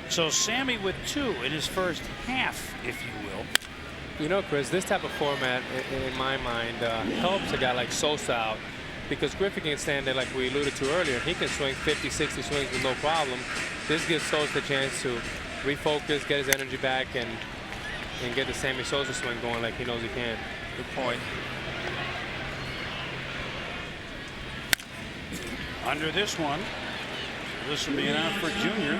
So Sammy with 2 in his first half, if you will. You know, Chris, this type of format, in my mind, helps a guy like Sosa out, because Griffey can stand there like we alluded to earlier. He can swing 50, 60 swings with no problem. This gives Sosa a chance to refocus, get his energy back, and get the Sammy Sosa swing going like he knows he can. Good point. Under this one, this will be an out for Junior.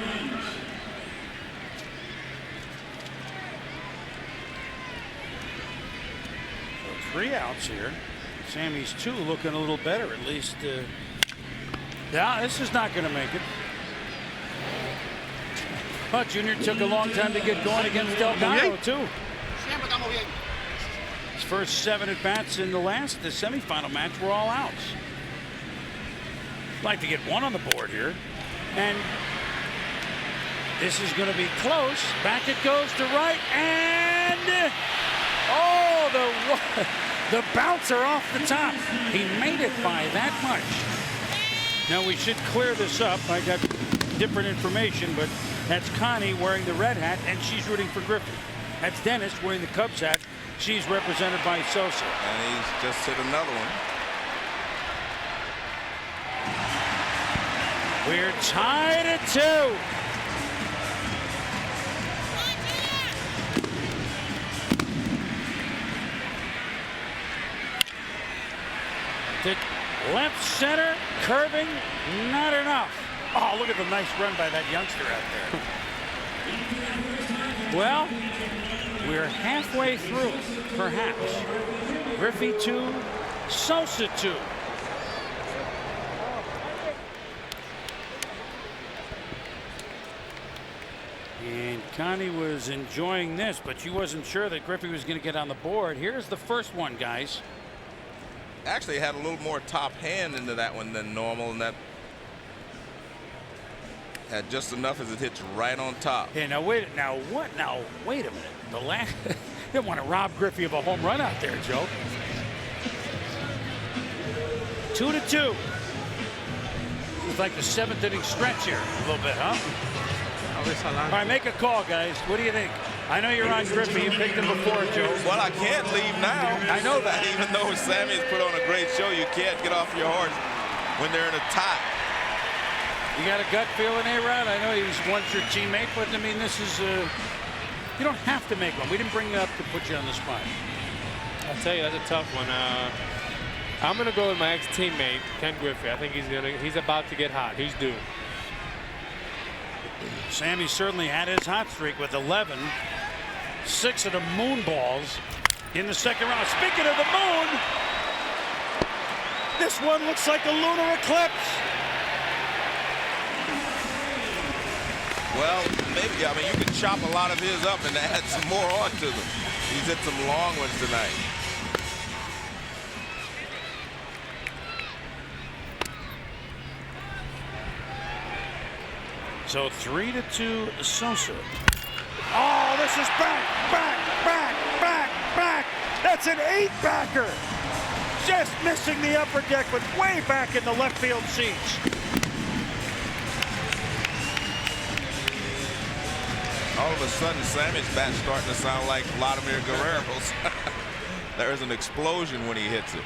So 3 outs here. Sammy's 2 looking a little better, at least. Yeah, this is not going to make it. But Junior took a long time to get going against Delgado, too. His first 7 at-bats in the semifinal match were all outs. Like to get 1 on the board here. And this is going to be close. Back it goes to right, and the bouncer off the top. He made it by that much. Now we should clear this up. I got different information, but that's Connie wearing the red hat, and she's rooting for Griffey. That's Dennis wearing the Cubs hat. She's represented by Sosa. And he's just hit another one. We're tied at 2. To left center, curving, not enough. Oh, look at the nice run by that youngster out there. Well, we're halfway through, perhaps. Griffey 2, Sosa 2. And Connie was enjoying this, but she wasn't sure that Griffey was going to get on the board. Here's the first one, guys. Actually had a little more top hand into that one than normal, and that had just enough as it hits right on top. Yeah, now wait a minute. The last you didn't want to rob Griffey of a home run out there, Joe. 2-2. It's like the 7th inning stretch here a little bit, huh? All right, make a call, guys. What do you think? I know you're on Griffey. You picked him before, Joe. Well, I can't leave now. I know that. Even though Sammy has put on a great show, you can't get off your horse when they're in a tie. You got a gut feeling, A-Rod? I know he was once your teammate, but I mean, this is you don't have to make one. We didn't bring it up to put you on the spot. I'll tell you, that's a tough one. I'm gonna go with my ex-teammate, Ken Griffey. I think he's about to get hot. He's due. Sammy certainly had his hot streak with 11. 6 of the moon balls in the second round. Speaking of the moon, this one looks like a lunar eclipse. Well, maybe. I mean, you can chop a lot of his up and add some more onto them. He's hit some long ones tonight. So 3-2 Sosa. Oh, this is back. That's an 8-backer. Just missing the upper deck, but way back in the left field seats. All of a sudden, Sammy's bat's starting to sound like Vladimir Guerrero's. There's an explosion when he hits it.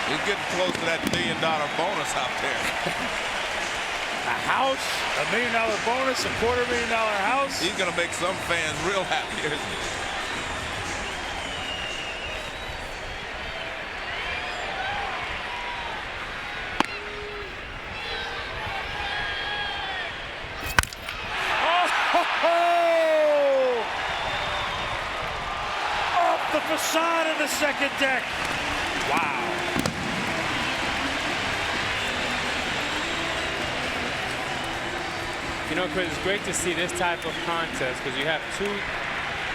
He's getting close to that $1 million bonus out there. A house, $1 million bonus, a $250,000 house. He's going to make some fans real happy, isn't he? Off the facade of the second deck. Wow. You know, Chris, it's great to see this type of contest because you have two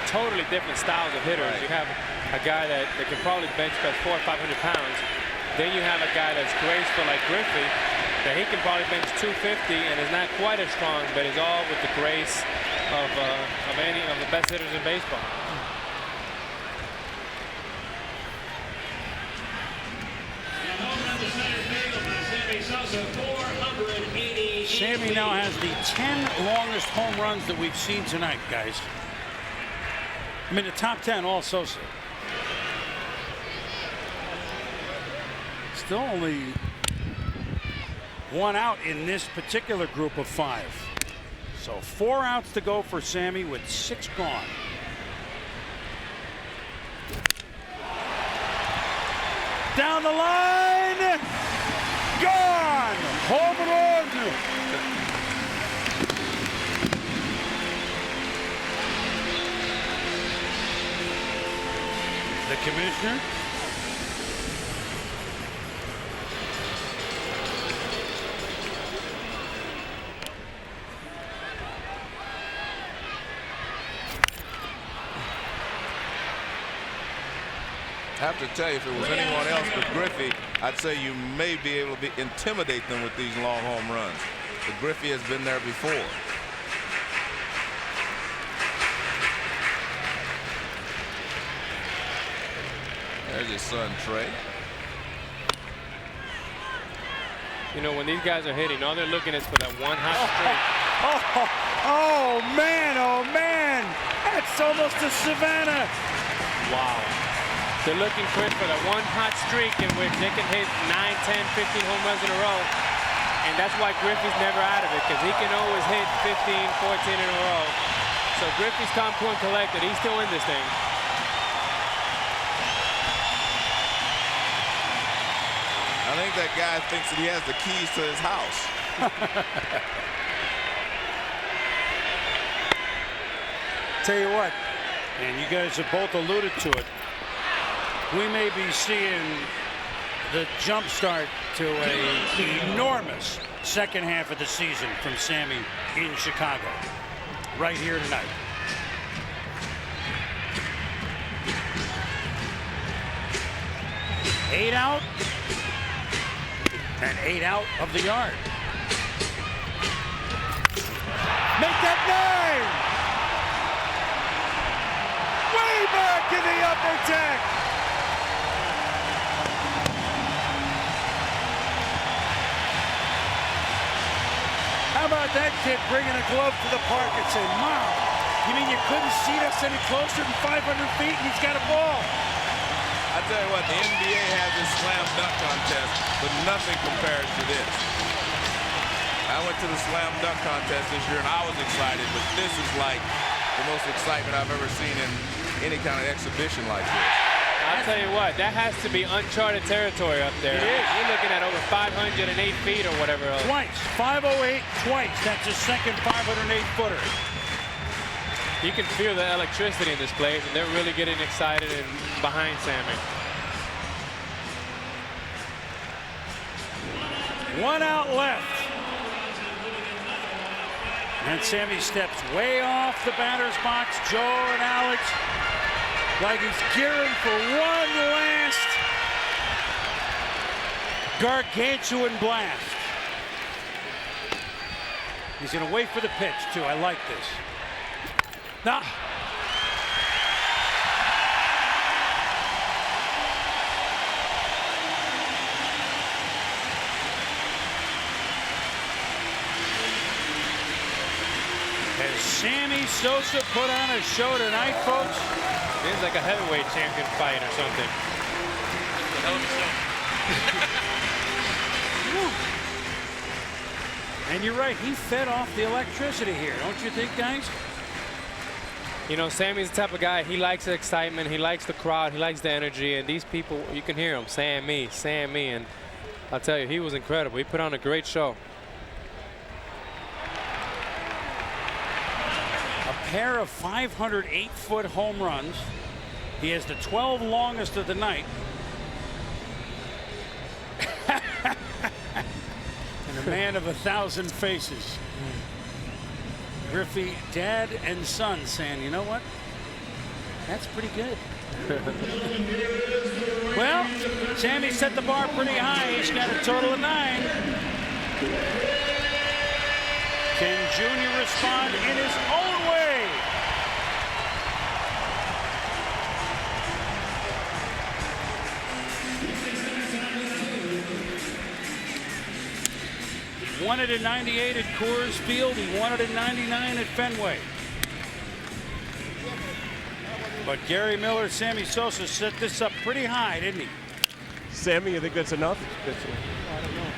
totally different styles of hitters. Right. You have a guy that can probably bench press 400 or 500 pounds. Then you have a guy that's graceful like Griffey, that he can probably bench 250 and is not quite as strong, but is all with the grace of any of the best hitters in baseball. Sammy Sosa, 480. Sammy now has the 10 longest home runs that we've seen tonight, guys. I mean, the top 10, all Sosa. Still only one out in this particular group of 5. So 4 outs to go for Sammy with 6 gone. Down the line, gone, home run. The commissioner. I have to tell you, if it was anyone else but Griffey, I'd say you may be able to intimidate them with these long home runs. But Griffey has been there before. There's his son, Trey. You know, when these guys are hitting, all they're looking is for that one hot streak. Oh, man. That's almost a Savannah. Wow. They're looking, Chris, for that one hot streak in which they can hit 9, 10, 15 home runs in a row. And that's why Griffey's never out of it, because he can always hit 15, 14 in a row. So Griffey's calm, cool, and collected. He's still in this thing. I think that guy thinks that he has the keys to his house. Tell you what, and you guys have both alluded to it, we may be seeing the jump start to an enormous second half of the season from Sammy in Chicago, right here tonight. Eight out, and 8 out of the yard. Make that 9! Way back in the upper deck! How about that kid bringing a glove to the park and saying, "Mom, you mean you couldn't seat us any closer than 500 feet and he's got a ball?" I tell you what, the NBA has this slam dunk contest, but nothing compares to this. I went to the slam dunk contest this year and I was excited, but this is like the most excitement I've ever seen in any kind of exhibition like this. I'll tell you what, that has to be uncharted territory up there. It is. You're looking at over 508 feet or whatever else. Twice, 508 twice. That's his second 508-footer. You can feel the electricity in this place, and they're really getting excited and behind Sammy. 1 out left. And Sammy steps way off the batter's box. Joe and Alex, like he's gearing for one last gargantuan blast. He's going to wait for the pitch, too. I like this. Now, has Sammy Sosa put on a show tonight, folks? Seems like a heavyweight champion fight or something. It's a hell of a show. And you're right, he fed off the electricity here, don't you think, guys? You know, Sammy's the type of guy, he likes the excitement, he likes the crowd, he likes the energy, and these people, you can hear him, Sammy, Sammy, and I'll tell you, he was incredible. He put on a great show. A pair of 508-foot home runs. He has the 12 longest of the night. And a man of 1,000 faces. Griffey, dad and son, saying, you know what? That's pretty good. Well, Sammy set the bar pretty high. He's got a total of 9. Can Jr. respond in his own way? He won it in '98 at Coors Field. He won it in '99 at Fenway. But Gary Miller, Sammy Sosa set this up pretty high, didn't he? Sammy, you think that's enough? I don't know.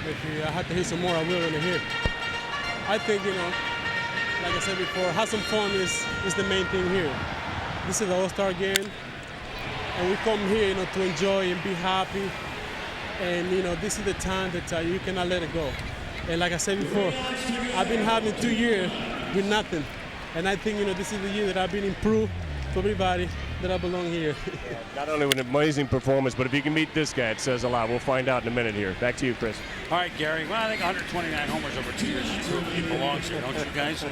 If I have to hit some more, I will in here. I think, you know, like I said before, have some fun is the main thing here. This is the All-Star game, and we come here, you know, to enjoy and be happy. And, you know, this is the time that you cannot let it go. And like I said before, I've been having 2 years with nothing. And I think, you know, this is the year that I've been improved to everybody that I belong here. Not only an amazing performance, but if you can meet this guy, it says a lot. We'll find out in a minute here. Back to you, Chris. All right, Gary. Well, I think 129 homers over 2 years is true. He belongs here, don't you guys?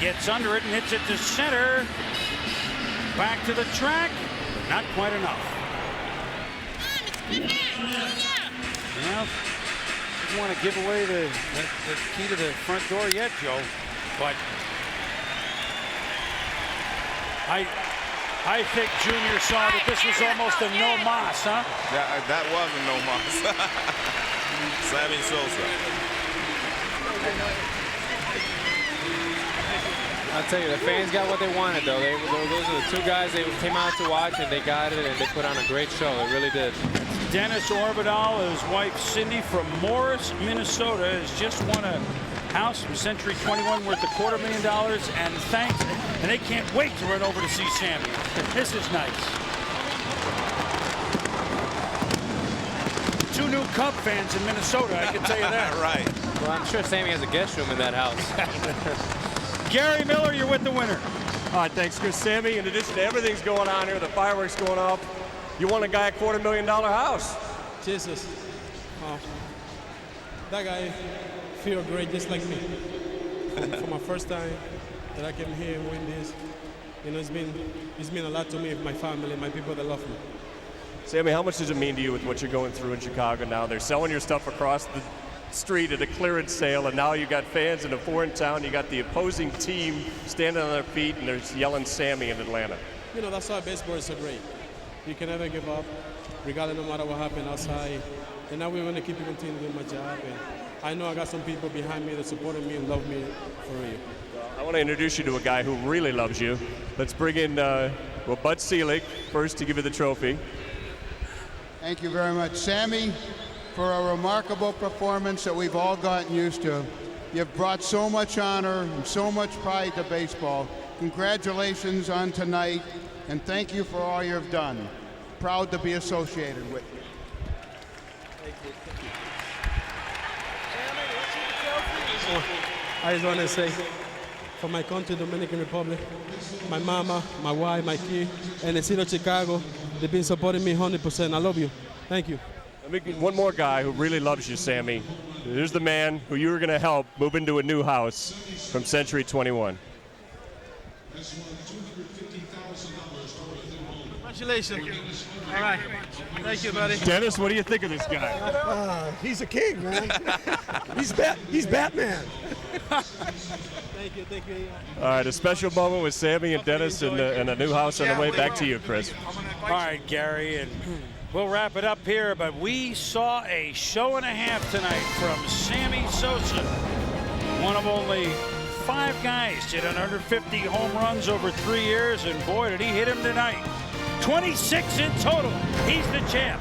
Gets under it and hits it to center. Back to the track. Not quite enough. Well, don't want to give away the key to the front door yet, Joe, but I think Junior saw that this was almost a no mas, huh? That was a no mas. Sammy Sosa. I'll tell you, the fans got what they wanted, though. Those are the two guys they came out to watch, and they got it, and they put on a great show. They really did. Dennis Orbital, his wife Cindy from Morris, Minnesota, has just won a house from Century 21 worth $250,000, and they can't wait to run over to see Sammy. This is nice. 2 new Cub fans in Minnesota, I can tell you that. Right. Well, I'm sure Sammy has a guest room in that house. Gary Miller, you're with the winner. All right, thanks, Chris. Sammy, in addition to everything's going on here, the fireworks going off, you won a guy a $250,000 house. Jesus. That guy feel great just like me. For my first time that I came here and win this, you know, it's been a lot to me, my family, my people that love me. Sammy, how much does it mean to you with what you're going through in Chicago now? They're selling your stuff across the street at a clearance sale, and now you got fans in a foreign town. You got the opposing team standing on their feet, and they're yelling Sammy in Atlanta. You know, that's why baseball is so great. You can never give up, regardless no matter what happens outside. And now we're going to keep continuing doing my job. And I know I got some people behind me that supported me and love me for real. I want to introduce you to a guy who really loves you. Let's bring in Bud Selig first to give you the trophy. Thank you very much, Sammy, for a remarkable performance that we've all gotten used to. You've brought so much honor and so much pride to baseball. Congratulations on tonight, and thank you for all you've done. Proud to be associated with you. Thank you. I just want to say, for my country, Dominican Republic, my mama, my wife, my kid, and the city of Chicago, they've been supporting me 100%. I love you. Thank you. Let me get one more guy who really loves you, Sammy. Here's the man who you were going to help move into a new house from Century 21. Congratulations. All right. Thank you, buddy. Dennis, what do you think of this guy? He's a king, man. He's Batman. Thank you, thank you. All right, a special moment with Sammy and Dennis and a new house on the way. Back to you, Chris. All right, Gary, and we'll wrap it up here, but we saw a show and a half tonight from Sammy Sosa, one of only 5 guys to hit 150 home runs over 3 years, and boy, did he hit him tonight. 26 in total. He's the champ.